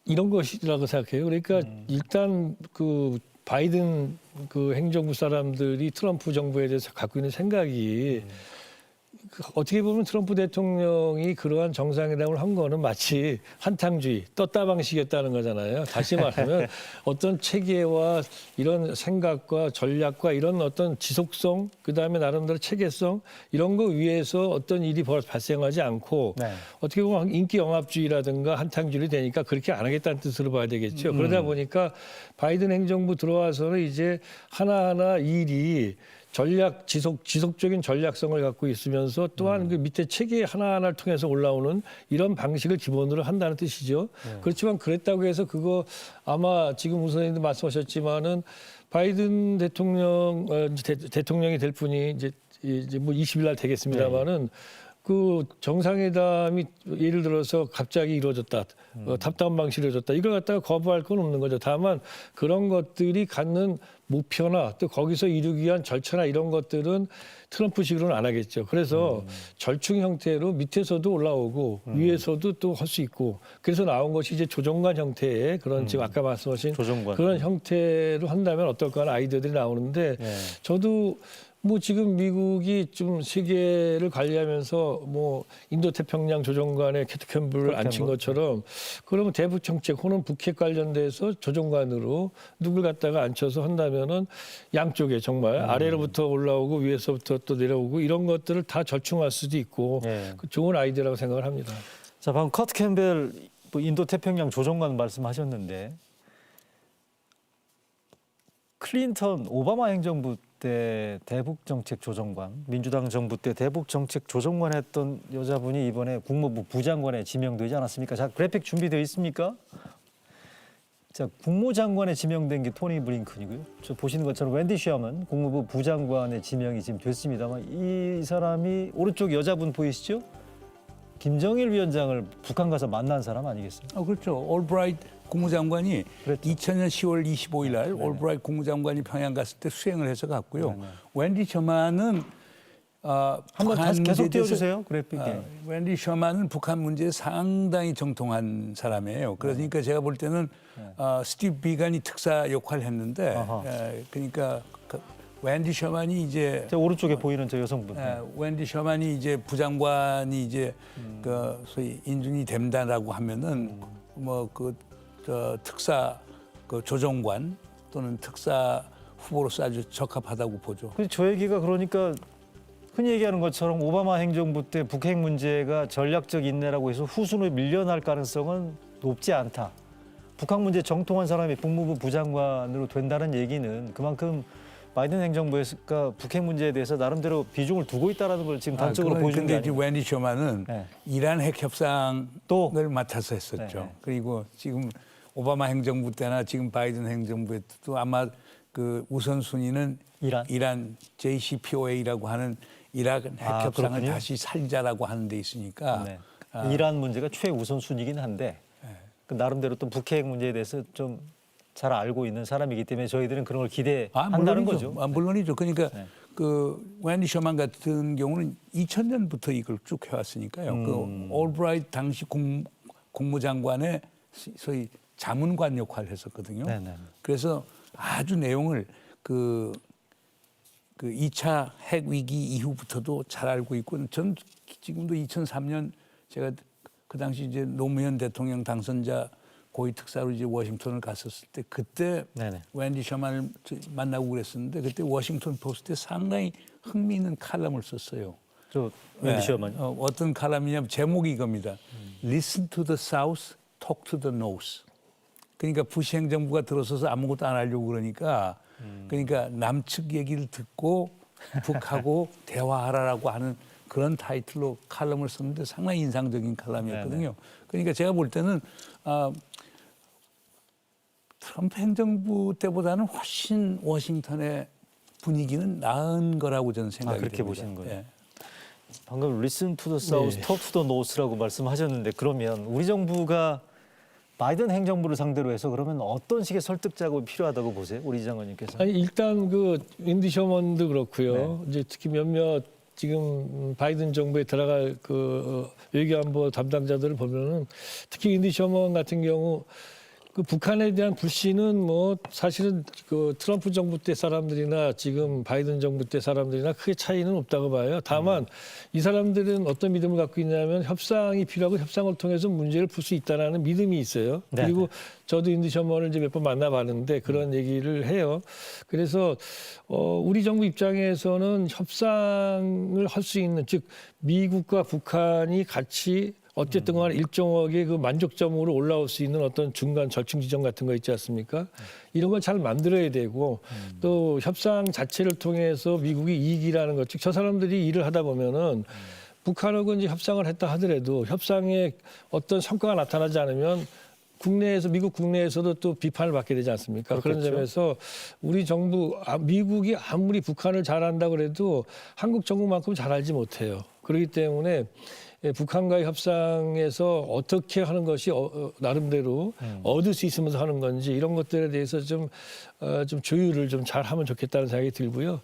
이런 것이라고 생각해요. 그러니까 일단 그 바이든 그 행정부 사람들이 트럼프 정부에 대해서 갖고 있는 생각이 어떻게 보면 트럼프 대통령이 그러한 정상회담을 한 거는 마치 한탕주의, 떴다 방식이었다는 거잖아요. 다시 말하면 어떤 체계와 이런 생각과 전략과 이런 어떤 지속성, 그다음에 나름대로 체계성 이런 거 위에서 어떤 일이 발생하지 않고 네. 어떻게 보면 인기 영합주의라든가 한탕주의를 되니까 그렇게 안 하겠다는 뜻으로 봐야 되겠죠. 그러다 보니까 바이든 행정부 들어와서는 이제 하나하나 일이 지속적인 전략성을 갖고 있으면서 또한 그 밑에 체계 하나하나를 통해서 올라오는 이런 방식을 기본으로 한다는 뜻이죠. 그렇지만 그랬다고 해서 그거 아마 지금 우 선생님도 말씀하셨지만은 바이든 대통령이 될 분이 이제 뭐 20일 날 되겠습니다만은 그 정상회담이 예를 들어서 갑자기 이루어졌다. 탑다운 방식으로 이루어졌다. 이걸 갖다가 거부할 건 없는 거죠. 다만 그런 것들이 갖는 목표나 또 거기서 이루기 위한 절차나 이런 것들은 트럼프식으로는 안 하겠죠. 그래서 절충 형태로 밑에서도 올라오고 위에서도 또 할 수 있고 그래서 나온 것이 이제 조정관 형태의 그런 지금 아까 말씀하신 조정관. 그런 형태로 한다면 어떨까 하는 아이디어들이 나오는데 저도 뭐 지금 미국이 좀 세계를 관리하면서 뭐 인도 태평양 조정관에 캐트 캠블을 앉힌 것처럼 그러면 대북 정책 혹은 북핵 관련돼서 조정관으로 누굴 갖다가 앉혀서 한다면은 양쪽에 정말 아래로부터 올라오고 위에서부터 또 내려오고 이런 것들을 다 절충할 수도 있고 그 좋은 아이디어라고 생각을 합니다. 자, 방금 커트 캠벨 뭐 인도 태평양 조정관 말씀하셨는데 클린턴 오바마 행정부 때 대북 정책 조정관, 민주당 정부 때 대북 정책 조정관 했던 여자분이 이번에 국무부 부장관에 지명되지 않았습니까? 자, 그래픽 준비되어 있습니까? 자, 국무장관에 지명된 게 토니 블링컨이고요. 저 보시는 것처럼 웬디 셔먼 국무부 부장관에 지명이 지금 됐습니다만 이 사람이 오른쪽 여자분 보이시죠? 김정일 위원장을 북한 가서 만난 사람 아니겠어요? 그렇죠. 올브라이트 국무장관이 그랬죠. 2000년 10월 25일 날 올브라이트 국무장관이 평양 갔을 때 수행을 해서 갔고요. 웬디 셔만은 한번 다시 계속 띄워주세요. 그래픽. 웬디 셔만은 북한 문제에 상당히 정통한 사람이에요. 그러니까 제가 볼 때는 스티브 비건이 특사 역할을 했는데 그러니까 웬디 셔만이 이제 저 오른쪽에 보이는 저 여성분. 웬디 셔만이 이제 부장관이 이제 그 소위 인준이 된다라고 하면은 뭐 그 특사 그 조정관 또는 특사 후보로서 아주 적합하다고 보죠. 저 얘기가 그러니까 흔히 얘기하는 것처럼 오바마 행정부 때 북핵 문제가 전략적 인내라고 해서 후순위로 밀려날 가능성은 높지 않다. 북한 문제 정통한 사람이 국무부 부장관으로 된다는 얘기는 그만큼 바이든 행정부가 북핵 문제에 대해서 나름대로 비중을 두고 있다는 걸 지금 단적으로 보여주는 게 근데 아니에요. 웬디 셔만은 네. 이란 핵 협상을 또 맡아서 했었죠. 네. 그리고 지금 오바마 행정부 때나 지금 바이든 행정부에도 아마 그 우선순위는 이란 JCPOA라고 하는 이란 핵 협상을 그렇군요. 다시 살자라고 하는 데 있으니까 네. 이란 문제가 최우선순위긴 한데 그 나름대로 또 북핵 문제에 대해서 좀 잘 알고 있는 사람이기 때문에 저희들은 그런 걸 기대한다는 거죠. 물론이죠. 그러니까 네. 그 웬디 셔만 같은 경우는 2000년부터 이걸 쭉 해왔으니까요. 그 올브라이트 당시 국무장관의 소위 자문관 역할을 했었거든요. 네네. 그래서 아주 내용을 그 2차 핵 위기 이후부터도 잘 알고 있고, 전 지금도 2003년 제가 그 당시 이제 노무현 대통령 당선자 고위 특사로 이제 워싱턴을 갔었을 때 그때 네네. 웬디 셔만을 만나고 그랬었는데 그때 워싱턴 포스트에 상당히 흥미있는 칼럼을 썼어요. 저 웬디 셔만. 어떤 칼럼이냐면 제목이 이겁니다. Listen to the South, talk to the North. 그러니까 부시 행정부가 들어서서 아무것도 안 하려고 그러니까 그러니까 남측 얘기를 듣고 북하고 대화하라라고 하는 그런 타이틀로 칼럼을 썼는데 상당히 인상적인 칼럼이었거든요. 그러니까 제가 볼 때는 트럼프 행정부 때보다는 훨씬 워싱턴의 분위기는 나은 거라고 저는 생각이 그렇게 됩니다. 보시는 거예요? 예. 방금 listen to the south, talk to the north라고 말씀하셨는데 그러면 우리 정부가 바이든 행정부를 상대로 해서 그러면 어떤 식의 설득 작업이 필요하다고 보세요? 우리 장관님께서. 아니 일단 그 윈디 셔먼도 그렇고요. 이제 특히 몇몇 지금 바이든 정부에 들어갈 그 외교안보 담당자들을 보면은 특히 윈디 셔먼 같은 경우 그 북한에 대한 불신은 뭐 사실은 그 트럼프 정부 때 사람들이나 지금 바이든 정부 때 사람들이나 크게 차이는 없다고 봐요. 다만 이 사람들은 어떤 믿음을 갖고 있냐면 협상이 필요하고 협상을 통해서 문제를 풀 수 있다라는 믿음이 있어요. 네네. 그리고 저도 윈디 셔먼을 이제 몇 번 만나봤는데 그런 얘기를 해요. 그래서 우리 정부 입장에서는 협상을 할 수 있는 즉 미국과 북한이 같이 어쨌든 간에 일정하게 그 만족점으로 올라올 수 있는 어떤 중간 절충 지점 같은 거 있지 않습니까? 이런 걸 잘 만들어야 되고 또 협상 자체를 통해서 미국이 이익이라는 것, 즉 저 사람들이 일을 하다 보면은 북한하고 이제 협상을 했다 하더라도 협상에 어떤 성과가 나타나지 않으면 국내에서 미국 국내에서도 또 비판을 받게 되지 않습니까? 그런 점에서 우리 정부 미국이 아무리 북한을 잘한다 그래도 한국 정부만큼 잘 알지 못해요. 그렇기 때문에 북한과의 협상에서 어떻게 하는 것이 나름대로 얻을 수 있으면서 하는 건지 이런 것들에 대해서 좀 조율을 좀 잘하면 좋겠다는 생각이 들고요.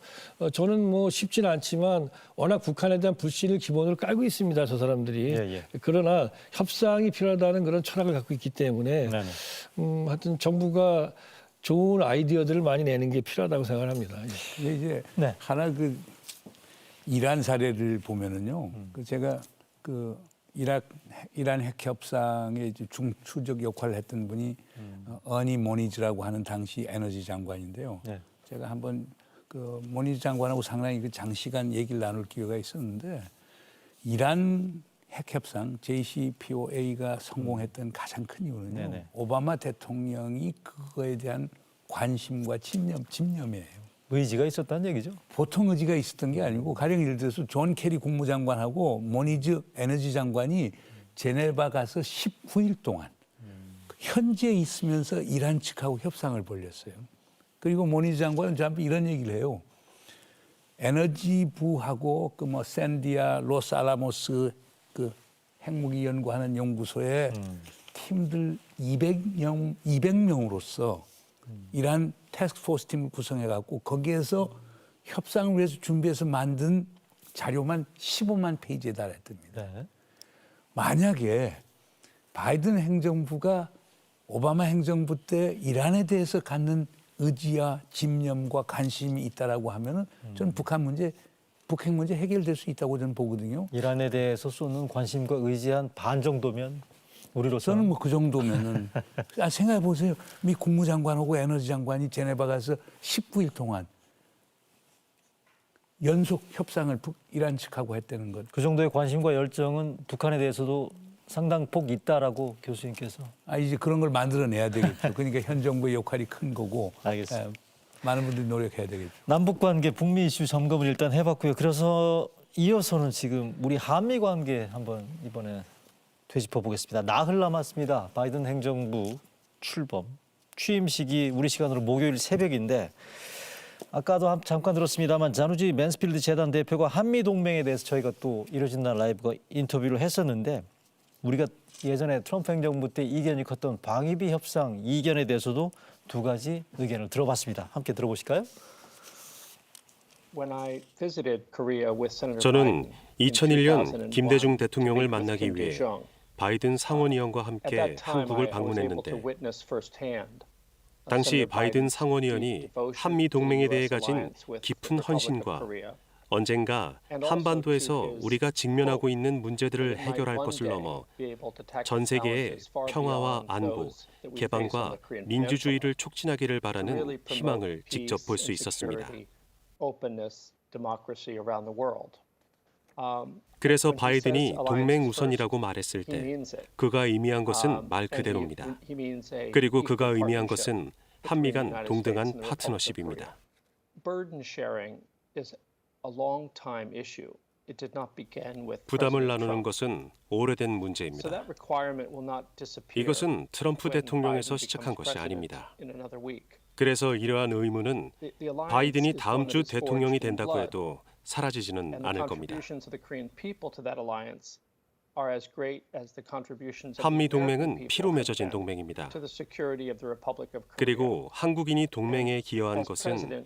저는 뭐 쉽지는 않지만 워낙 북한에 대한 불신을 기본으로 깔고 있습니다. 저 사람들이. 예. 그러나 협상이 필요하다는 그런 철학을 갖고 있기 때문에 하여튼 정부가 좋은 아이디어들을 많이 내는 게 필요하다고 생각을 합니다. 근데 이제 네. 하나 그 이란 사례를 보면은요. 그 제가 그 이란 핵 협상의 이제 중추적 역할을 했던 분이 어니 모니즈라고 하는 당시 에너지 장관인데요. 네. 제가 한번 그 모니즈 장관하고 상당히 그 장시간 얘기를 나눌 기회가 있었는데 이란 핵 협상 JCPOA가 성공했던 가장 큰 이유는요. 네네. 오바마 대통령이 그거에 대한 관심과 집념이에요. 의지가 있었다는 얘기죠. 보통 의지가 있었던 게 아니고 가령 예를 들어서 존 케리 국무장관하고 모니즈 에너지 장관이 제네바 가서 19일 동안 현지에 있으면서 이란 측하고 협상을 벌였어요. 그리고 모니즈 장관은 저한테 이런 얘기를 해요. 에너지부하고 그 뭐 샌디아, 로스알라모스 그 핵무기 연구하는 연구소에 팀들 200명으로서 이란 태스크포스 팀을 구성해갖고 거기에서 협상을 위해서 준비해서 만든 자료만 15만 페이지에 달했답니다. 네. 만약에 바이든 행정부가 오바마 행정부 때 이란에 대해서 갖는 의지와 집념과 관심이 있다라고 하면은 저는 북핵 문제 해결될 수 있다고 저는 보거든요. 이란에 대해서 쏟는 관심과 의지 한 반 정도면 우리로서는 저는 뭐 그 정도면은 생각해 보세요. 미 국무장관하고 에너지 장관이 제네바 가서 19일 동안 연속 협상을 이란 측하고 했다는 것. 그 정도의 관심과 열정은 북한에 대해서도 상당폭 있다라고 교수님께서. 이제 그런 걸 만들어내야 되겠죠. 그러니까 현 정부의 역할이 큰 거고. 알겠습니다. 많은 분들이 노력해야 되겠죠. 남북 관계, 북미 이슈 점검을 일단 해봤고요. 그래서 이어서는 지금 우리 한미 관계 한번 이번에 되짚어 보겠습니다. 나흘 남았습니다. 바이든 행정부 출범. 취임식이 우리 시간으로 목요일 새벽인데 아까도 잠깐 들었습니다만 자누지 맨스필드 재단 대표가 한미 동맹에 대해서 저희가 또 이뤄진 날 라이브가 인터뷰를 했었는데 우리가 예전에 트럼프 행정부 때 이견이 컸던 방위비 협상 이견에 대해서도 두 가지 의견을 들어봤습니다. 함께 들어보실까요? 저는 2001년 김대중 대통령을 만나기 위해 바이든 상원의원과 함께 한국을 방문했는데 당시 바이든 상원의원이 한미 동맹에 대해 가진 깊은 헌신과 언젠가 한반도에서 우리가 직면하고 있는 문제들을 해결할 것을 넘어 전 세계의 평화와 안보, 개방과 민주주의를 촉진하기를 바라는 희망을 직접 볼 수 있었습니다. 그래서 바이든이 동맹 우선이라고 말했을 때 그가 의미한 것은 말 그대로입니다. 그리고 그가 의미한 것은 한미 간 동등한 파트너십입니다. 부담을 나누는 것은 오래된 문제입니다. 이것은 트럼프 대통령에서 시작한 것이 아닙니다. 그래서 이러한 의무는 바이든이 다음 주 대통령이 된다고 해도 사라지지는 않을 겁니다. 한미 동맹은 피로 맺어진 동맹입니다. 그리고 한국인이 동맹에 기여한 것은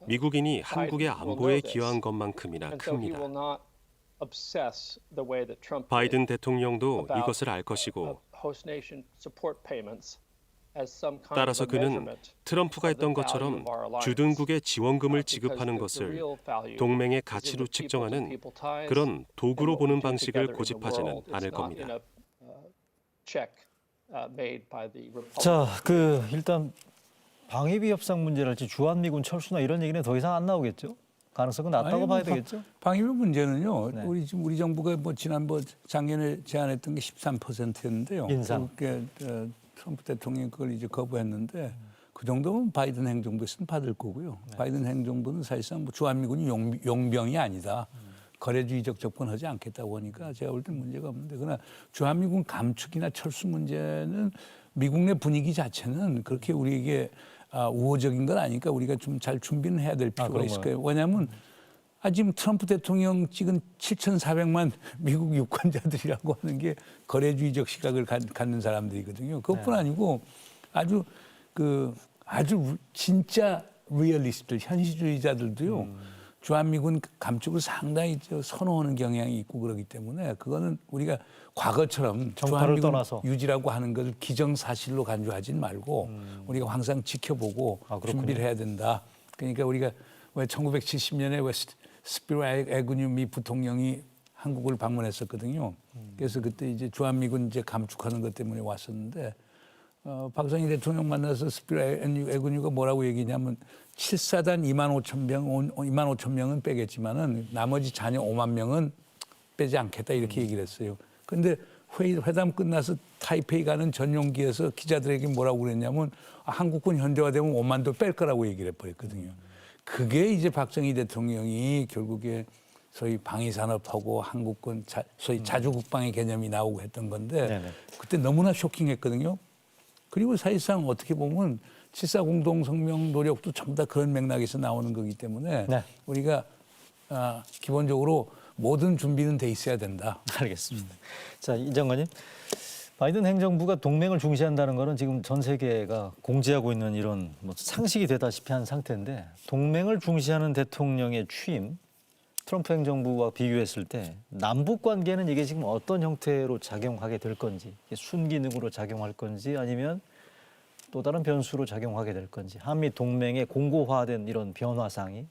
미국인이 한국의 안보에 기여한 것만큼이나 큽니다. 바이든 대통령도 이것을 알 것이고 따라서 그는 트럼프가 했던 것처럼 주둔국에 지원금을 지급하는 것을 동맹의 가치로 측정하는 그런 도구로 보는 방식을 고집하지는 않을 겁니다. 자, 일단 방위비 협상 문제랄지 주한미군 철수나 이런 얘기는 더 이상 안 나오겠죠? 가능성은 낮다고 봐야 되겠죠? 방위비 문제는요. 네. 우리 정부가 작년에 제안했던 게 13%였는데요. 인상. 트럼프 대통령이 그걸 이제 거부했는데 그 정도면 바이든 행정부에서는 받을 거고요. 네. 바이든 바이든 행정부는 사실상 주한미군이 용병이 아니다. 거래주의적 접근하지 않겠다고 하니까 제가 볼 땐 문제가 없는데 그러나 주한미군 감축이나 철수 문제는 미국 내 분위기 자체는 그렇게 우리에게 우호적인 건 아니니까 우리가 좀 잘 준비는 해야 될 필요가 있을 거예요. 왜냐하면 지금 트럼프 대통령 찍은 7,400만 미국 유권자들이라고 하는 게 거래주의적 시각을 갖는 사람들이거든요. 그것뿐 아니고 아주 진짜 리얼리스트들, 현실주의자들도요. 주한미군 감축을 상당히 선호하는 경향이 있고 그러기 때문에 그거는 우리가 과거처럼 주한미군 떠나서. 유지라고 하는 것을 기정사실로 간주하진 말고 우리가 항상 지켜보고 준비를 해야 된다. 그러니까 우리가 왜 1970년에 스피로 애그뉴 미 부통령이 한국을 방문했었거든요. 그래서 그때 이제 주한미군 이제 감축하는 것 때문에 왔었는데 박정희 대통령 만나서 스피로 애그뉴가 뭐라고 얘기냐면 7사단 2만 5천 명은 빼겠지만은 나머지 자녀 5만 명은 빼지 않겠다 이렇게 얘기를 했어요. 그런데 회담 끝나서 타이페이 가는 전용기에서 기자들에게 뭐라고 그랬냐면 한국군 현대화되면 5만도 뺄 거라고 얘기를 해버렸거든요. 그게 이제 박정희 대통령이 결국에 소위 방위산업하고 한국군 소위 자주국방의 개념이 나오고 했던 건데 그때 너무나 쇼킹했거든요. 그리고 사실상 어떻게 보면 7.4 공동성명 노력도 전부 다 그런 맥락에서 나오는 거기 때문에 우리가 기본적으로 모든 준비는 돼 있어야 된다. 알겠습니다. 자, 이 장관님. 바이든 행정부가 동맹을 중시한다는 거는 지금 전 세계가 공지하고 있는 이런 상식이 되다시피 한 상태인데 동맹을 중시하는 대통령의 취임, 트럼프 행정부와 비교했을 때 남북 관계는 이게 지금 어떤 형태로 작용하게 될 건지, 순기능으로 작용할 건지 아니면 또 다른 변수로 작용하게 될 건지, 한미 동맹의 공고화된 이런 변화상이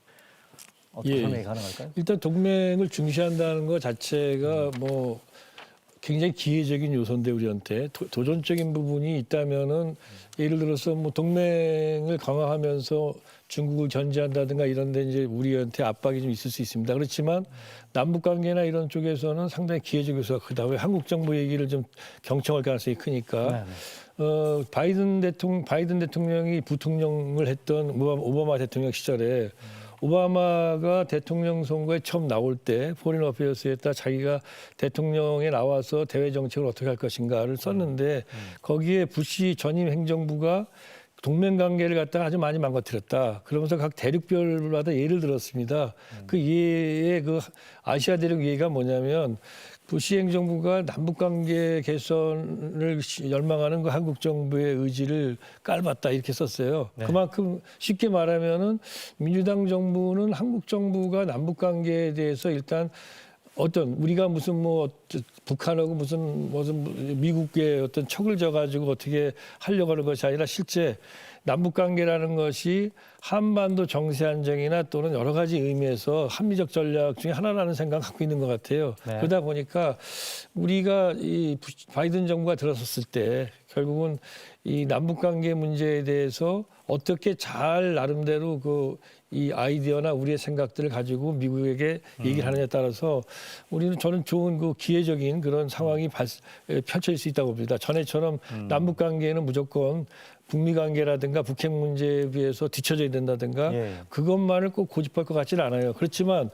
어떻게 설명이 가능할까요? 일단 동맹을 중시한다는 것 자체가 굉장히 기회적인 요소인데 우리한테 도전적인 부분이 있다면은 예를 들어서 뭐 동맹을 강화하면서 중국을 견제한다든가 이런 데 이제 우리한테 압박이 좀 있을 수 있습니다. 그렇지만 남북 관계나 이런 쪽에서는 상당히 기회적 요소가 크다. 왜 한국 정부 얘기를 좀 경청할 가능성이 크니까. 바이든 대통령이 부통령을 했던 오바마 대통령 시절에 오바마가 대통령 선거에 처음 나올 때 포린 어페어스에다 자기가 대통령에 나와서 대외 정책을 어떻게 할 것인가를 썼는데 거기에 부시 전임 행정부가 동맹 관계를 갖다가 아주 많이 망가뜨렸다. 그러면서 각 대륙별마다 예를 들었습니다. 그 예의 그 아시아 대륙 예가 뭐냐면 부시 행정부가 남북 관계 개선을 열망하는 그 한국 정부의 의지를 깔봤다 이렇게 썼어요. 네. 그만큼 쉽게 말하면은 민주당 정부는 한국 정부가 남북 관계에 대해서 일단 어떤 우리가 무슨 뭐 북한하고 무슨 미국의 어떤 척을 져가지고 어떻게 하려고 하는 것이 아니라 실제 남북 관계라는 것이 한반도 정세 안정이나 또는 여러 가지 의미에서 합리적 전략 중에 하나라는 생각 갖고 있는 것 같아요. 네. 그러다 보니까 우리가 이 바이든 정부가 들어섰을 때 결국은 이 남북 관계 문제에 대해서 어떻게 잘 나름대로 이 아이디어나 우리의 생각들을 가지고 미국에게 얘기를 하느냐에 따라서 저는 좋은 그 기회적인 그런 상황이 펼쳐질 수 있다고 봅니다. 전에처럼 남북 관계는 무조건 북미 관계라든가 북핵 문제에 비해서 뒤처져야 된다든가 그것만을 꼭 고집할 것 같지는 않아요. 그렇지만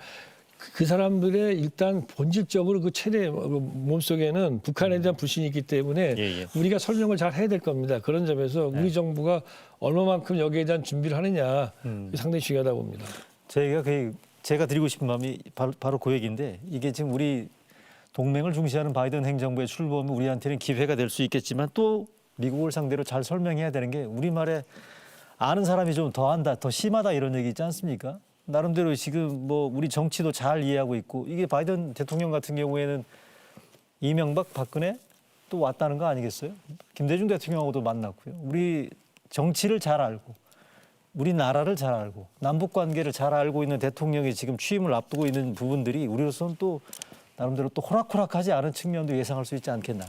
그 사람들의 일단 본질적으로 그 최대 몸속에는 북한에 대한 불신이 있기 때문에 우리가 설명을 잘 해야 될 겁니다. 그런 점에서 우리 정부가 얼마만큼 여기에 대한 준비를 하느냐 상당히 중요하다고 봅니다. 제가 드리고 싶은 마음이 바로 그 얘기인데 이게 지금 우리 동맹을 중시하는 바이든 행정부의 출범은 우리한테는 기회가 될 수 있겠지만 또 미국을 상대로 잘 설명해야 되는 게 우리말에 아는 사람이 좀 더 한다, 더 심하다 이런 얘기 있지 않습니까? 나름대로 지금 뭐 우리 정치도 잘 이해하고 있고 이게 바이든 대통령 같은 경우에는 이명박, 박근혜 또 왔다는 거 아니겠어요? 김대중 대통령하고도 만났고요. 우리 정치를 잘 알고 우리나라를 잘 알고 남북 관계를 잘 알고 있는 대통령이 지금 취임을 앞두고 있는 부분들이 우리로서는 또 나름대로 또 호락호락하지 않은 측면도 예상할 수 있지 않겠나.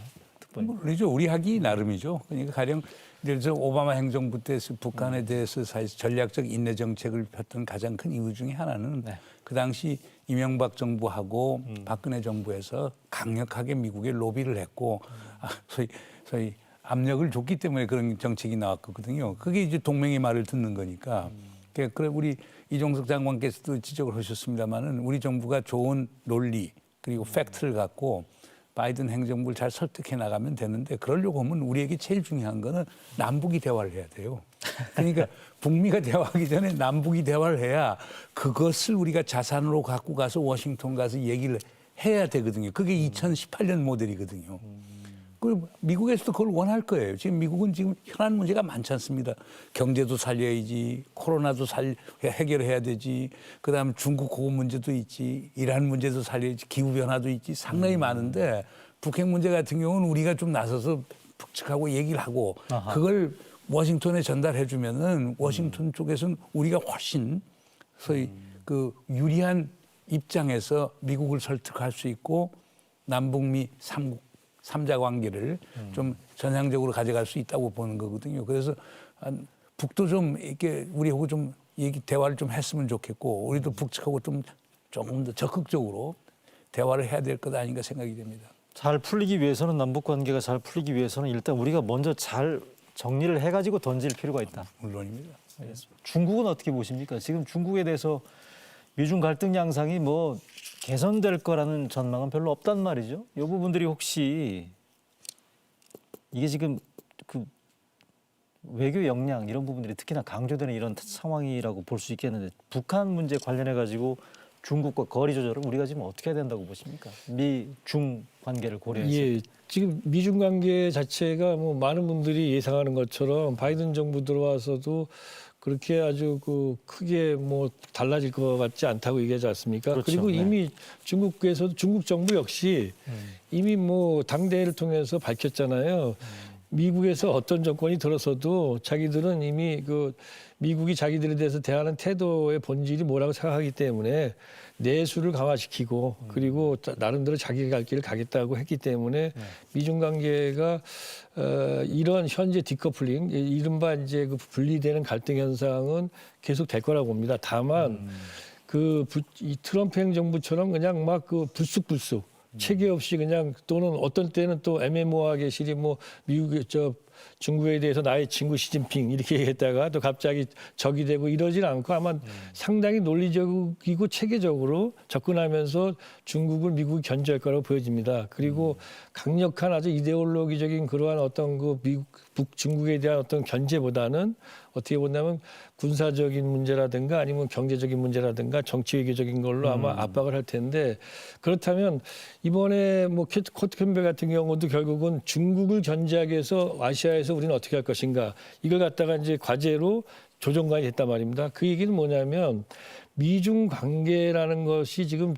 물론이죠. 우리 하기 나름이죠. 그러니까 가령 예를 들어 오바마 행정부 때 북한에 대해서 사실 전략적 인내 정책을 폈던 가장 큰 이유 중에 하나는 그 당시 이명박 정부하고 박근혜 정부에서 강력하게 미국에 로비를 했고 소위 압력을 줬기 때문에 그런 정책이 나왔거든요. 그게 이제 동맹의 말을 듣는 거니까. 그래 우리 이종석 장관께서도 지적을 하셨습니다마는 우리 정부가 좋은 논리 그리고 팩트를 갖고 바이든 행정부를 잘 설득해 나가면 되는데 그러려고 하면 우리에게 제일 중요한 거는 남북이 대화를 해야 돼요. 그러니까 북미가 대화하기 전에 남북이 대화를 해야 그것을 우리가 자산으로 갖고 가서 워싱턴 가서 얘기를 해야 되거든요. 그게 2018년 모델이거든요. 그리고 미국에서도 그걸 원할 거예요. 지금 미국은 지금 현안 문제가 많지 않습니다. 경제도 살려야지, 코로나도 해결해야 되지, 그다음에 중국 고급 문제도 있지, 이란 문제도 살려야지, 기후변화도 있지, 상당히 많은데 북핵 문제 같은 경우는 우리가 좀 나서서 북측하고 얘기를 하고 그걸 워싱턴에 전달해 주면은 워싱턴 쪽에서는 우리가 훨씬 소위 그 유리한 입장에서 미국을 설득할 수 있고 남북미 삼자 관계를 좀 전향적으로 가져갈 수 있다고 보는 거거든요. 그래서 북도 좀 이렇게 우리하고 좀 대화를 좀 했으면 좋겠고 우리도 북측하고 좀 조금 더 적극적으로 대화를 해야 될 것 아닌가 생각이 됩니다. 잘 풀리기 위해서는 남북 관계가 잘 풀리기 위해서는 일단 우리가 먼저 잘 정리를 해가지고 던질 필요가 있다. 물론입니다. 알겠습니다. 중국은 어떻게 보십니까? 지금 중국에 대해서 미중 갈등 양상이 뭐 개선될 거라는 전망은 별로 없단 말이죠. 이 부분들이 혹시 이게 지금 그 외교 역량 이런 부분들이 특히나 강조되는 이런 상황이라고 볼 수 있겠는데 북한 문제 관련해 가지고 중국과 거리 조절을 우리가 지금 어떻게 해야 된다고 보십니까? 미중 관계를 고려해서. 예, 지금 미중 관계 자체가 뭐 많은 분들이 예상하는 것처럼 바이든 정부 들어와서도 그렇게 아주 그 크게 뭐 달라질 것 같지 않다고 얘기하지 않습니까? 그렇죠. 그리고 네. 이미 중국에서도 중국 정부 역시 이미 뭐 당대회를 통해서 밝혔잖아요. 미국에서 어떤 정권이 들어서도 자기들은 이미 그 미국이 자기들에 대해서 대하는 태도의 본질이 뭐라고 생각하기 때문에 내수를 강화시키고 그리고 나름대로 자기가 갈 길을 가겠다고 했기 때문에 미중 관계가 이런 현재 디커플링, 이른바 이제 그 분리되는 갈등 현상은 계속 될 거라고 봅니다. 다만 이 트럼프 행정부처럼 그냥 막 그 불쑥불쑥 체계 없이 그냥 또는 어떤 때는 또 애매모호하게 실이 뭐 미국의 중국에 대해서 나의 친구 시진핑 이렇게 얘기했다가 또 갑자기 적이 되고 이러질 않고 아마 상당히 논리적이고 체계적으로 접근하면서 중국을 미국이 견제할 거라고 보여집니다. 그리고 강력한 아주 이데올로기적인 그러한 어떤 그 미국, 중국에 대한 어떤 견제보다는 어떻게 본다면 군사적인 문제라든가 아니면 경제적인 문제라든가 정치 외교적인 걸로 아마 압박을 할 텐데 그렇다면 이번에 뭐 코트 캠벨 같은 경우도 결국은 중국을 견제하기 위해서 아시아에서 우리는 어떻게 할 것인가 이걸 갖다가 이제 과제로 조정관이 됐단 말입니다. 그 얘기는 뭐냐면 미중 관계라는 것이 지금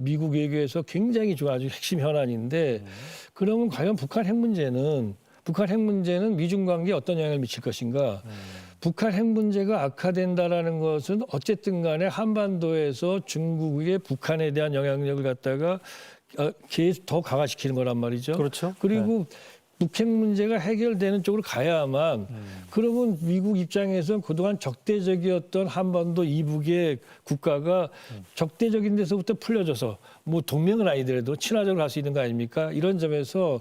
미국 외교에서 굉장히 아주 핵심 현안인데 그러면 과연 북한 핵 문제는 미중 관계에 어떤 영향을 미칠 것인가? 북한 핵 문제가 악화된다라는 것은 어쨌든 간에 한반도에서 중국의 북한에 대한 영향력을 갖다가 계속 더 강화시키는 거란 말이죠. 그렇죠. 그리고 북핵 문제가 해결되는 쪽으로 가야만 그러면 미국 입장에서는 그동안 적대적이었던 한반도 이북의 국가가 적대적인 데서부터 풀려져서 뭐 동맹은 아니더라도 친화적으로 할 수 있는 거 아닙니까? 이런 점에서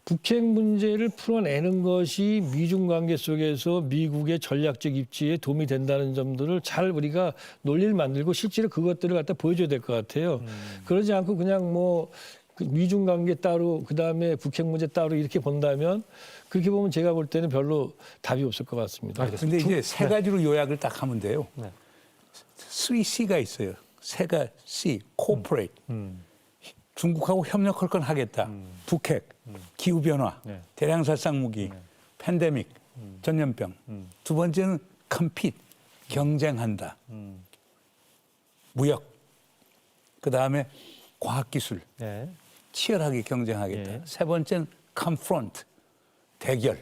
북핵 문제를 풀어내는 것이 미중 관계 속에서 미국의 전략적 입지에 도움이 된다는 점들을 잘 우리가 논리를 만들고 실제로 그것들을 갖다 보여줘야 될 것 같아요. 그러지 않고 그냥 뭐 미중 관계 따로 그다음에 북핵 문제 따로 이렇게 본다면 그렇게 보면 제가 볼 때는 별로 답이 없을 것 같습니다. 근데 이제 세 가지로 요약을 딱 하면 돼요. 3C가 있어요. 세가 C, Cooperate. 중국하고 협력할 건 하겠다. 북핵, 기후변화, 대량살상 무기, 팬데믹, 전염병. 두 번째는 Compete, 경쟁한다. 무역. 그다음에 과학기술. 네. 치열하게 경쟁하겠다. 예. 세 번째는 confront, 대결.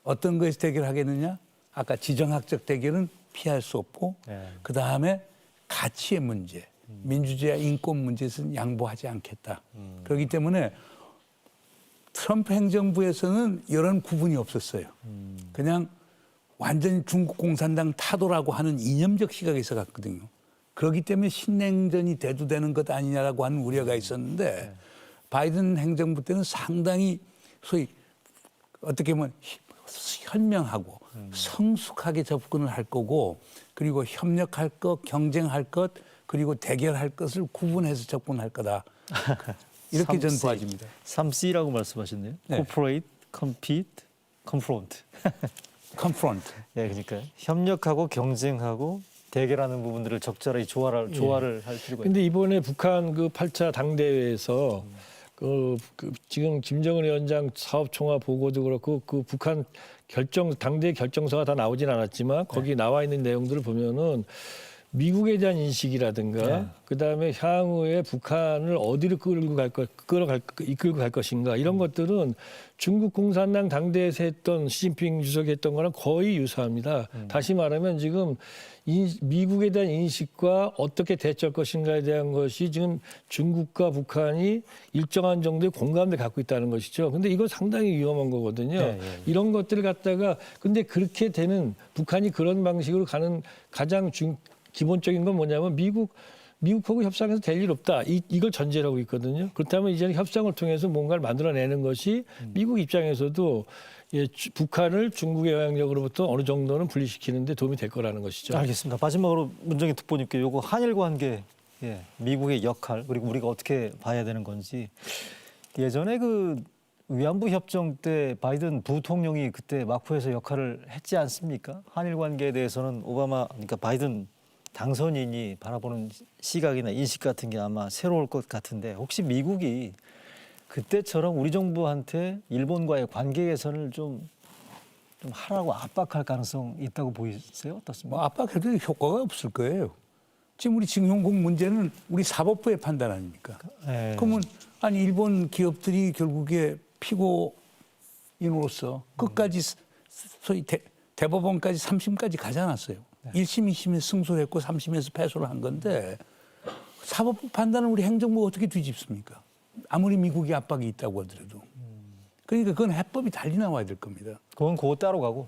어떤 것에서 대결하겠느냐? 아까 지정학적 대결은 피할 수 없고 예. 그다음에 가치의 문제, 민주주의와 인권 문제에서는 양보하지 않겠다. 그렇기 때문에 트럼프 행정부에서는 이런 구분이 없었어요. 그냥 완전히 중국 공산당 타도라고 하는 이념적 시각에서 갔거든요. 그렇기 때문에 신냉전이 대두되는 것 아니냐라고 하는 우려가 있었는데 바이든 행정부 때는 상당히 소위 어떻게 보면 현명하고 성숙하게 접근을 할 거고 그리고 협력할 것, 경쟁할 것 그리고 대결할 것을 구분해서 접근할 거다. 이렇게 저는 봐집니다. 3C라고 말씀하셨네요. 네. Cooperate, Compete, Confront. confront. 예, 그러니까 협력하고 경쟁하고 대결하는 부분들을 적절히 조화를 할 필요가 있다. 근데 이번에 북한 그 8차 당대회에서 그 지금 김정은 위원장 사업 총화 보고도 그렇고 그 북한 당대 결정서가 다 나오진 않았지만 거기 나와 있는 내용들을 보면은 미국에 대한 인식이라든가 그다음에 향후에 북한을 어디로 이끌고 갈 것인가 이런 것들은 중국 공산당 당대에서 했던 시진핑 주석이 했던 거랑 거의 유사합니다. 다시 말하면 지금 미국에 대한 인식과 어떻게 대처할 것인가에 대한 것이 지금 중국과 북한이 일정한 정도의 공감대를 갖고 있다는 것이죠. 근데 이거 상당히 위험한 거거든요. 이런 것들을 갖다가 근데 그렇게 되는 북한이 그런 방식으로 가는 가장 기본적인 건 뭐냐면 미국하고 협상해서 될 일 없다. 이걸 전제로 하고 있거든요. 그렇다면 이제는 협상을 통해서 뭔가를 만들어내는 것이 미국 입장에서도 북한을 중국의 영향력으로부터 어느 정도는 분리시키는 데 도움이 될 거라는 것이죠. 알겠습니다. 마지막으로 문정희 특보님께 요거 한일 관계, 미국의 역할 그리고 우리가 어떻게 봐야 되는 건지 예전에 그 위안부 협정 때 바이든 부통령이 그때 마쿠에서 역할을 했지 않습니까? 한일 관계에 대해서는 그러니까 바이든 당선인이 바라보는 시각이나 인식 같은 게 아마 새로울 것 같은데 혹시 미국이 그때처럼 우리 정부한테 일본과의 관계 개선을 좀 하라고 압박할 가능성 있다고 보이세요? 어떻습니까? 뭐 압박해도 효과가 없을 거예요. 지금 우리 징용국 문제는 우리 사법부의 판단 아닙니까? 네. 그러면 아니 일본 기업들이 결국에 피고 인으로서 끝까지 소위 대법원까지 3심까지 가지 않았어요. 1심, 2심에서 승소를 했고 3심에서 패소를 한 건데 사법부 판단을 우리 행정부가 어떻게 뒤집습니까? 아무리 미국이 압박이 있다고 하더라도. 그러니까 그건 해법이 달리 나와야 될 겁니다. 그건 그거 따로 가고.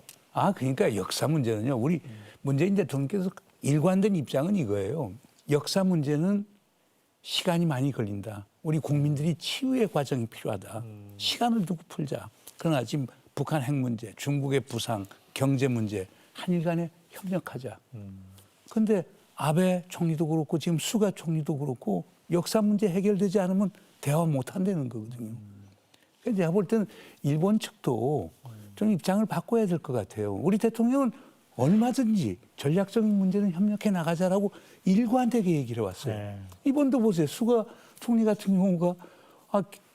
그러니까 역사 문제는요. 우리 문재인 대통령께서 일관된 입장은 이거예요. 역사 문제는 시간이 많이 걸린다. 우리 국민들이 치유의 과정이 필요하다. 시간을 두고 풀자. 그러나 지금 북한 핵 문제, 중국의 부상, 경제 문제, 한일 간에 협력하자. 그런데 아베 총리도 그렇고 지금 수가 총리도 그렇고 역사 문제 해결되지 않으면 대화 못 한다는 거거든요. 그래서 제가 볼 때는 일본 측도 좀 입장을 바꿔야 될 것 같아요. 우리 대통령은 얼마든지 전략적인 문제는 협력해 나가자라고 일관되게 얘기를 해왔어요. 네. 이번도 보세요. 수가 총리 같은 경우가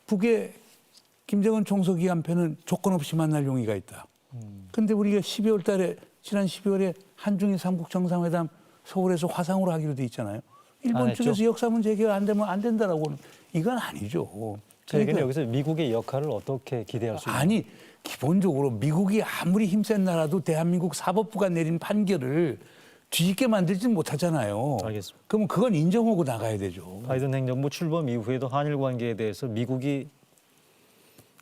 북의 김정은 총서기 한편은 조건 없이 만날 용의가 있다. 근데 우리가 12월 달에 지난 12월에 한중일 삼국 정상회담 서울에서 화상으로 하기로 돼 있잖아요. 일본 측에서 역사 문제 해결 안 되면 안 된다라고는 이건 아니죠. 그러니까 여기서 미국의 역할을 어떻게 기대할 수 있나요? 기본적으로 미국이 아무리 힘센 나라도 대한민국 사법부가 내린 판결을 뒤집게 만들지는 못하잖아요. 알겠습니다. 그러면 그건 인정하고 나가야 되죠. 바이든 행정부 출범 이후에도 한일 관계에 대해서 미국이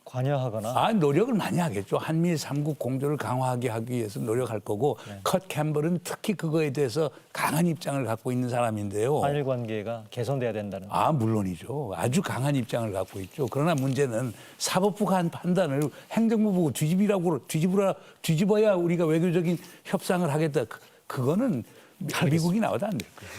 관여하거나 노력을 많이 하겠죠. 한미일 삼국 공조를 강화하게 하기 위해서 노력할 거고 컷 캠벌은 특히 그거에 대해서 강한 입장을 갖고 있는 사람인데요. 한일 관계가 개선돼야 된다는. 물론이죠. 아주 강한 입장을 갖고 있죠. 그러나 문제는 사법부가 한 판단을 행정부 보고 뒤집어야 우리가 외교적인 협상을 하겠다. 그거는 미국이 나와도 안 될 거예요.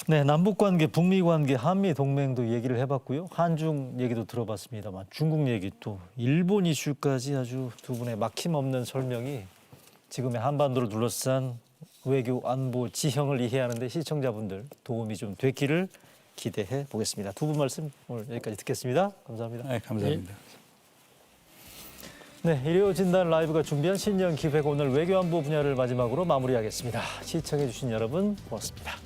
네, 남북 관계, 북미 관계, 한미 동맹도 얘기를 해봤고요. 한중 얘기도 들어봤습니다만 중국 얘기 또 일본 이슈까지 아주 두 분의 막힘없는 설명이 지금의 한반도를 둘러싼 외교 안보 지형을 이해하는 데 시청자분들 도움이 좀 됐기를 기대해 보겠습니다. 두 분 말씀 오늘 여기까지 듣겠습니다. 감사합니다. 네, 감사합니다. 네, 일요 진단 라이브가 준비한 신년 기획 오늘 외교 안보 분야를 마지막으로 마무리하겠습니다. 시청해 주신 여러분 고맙습니다.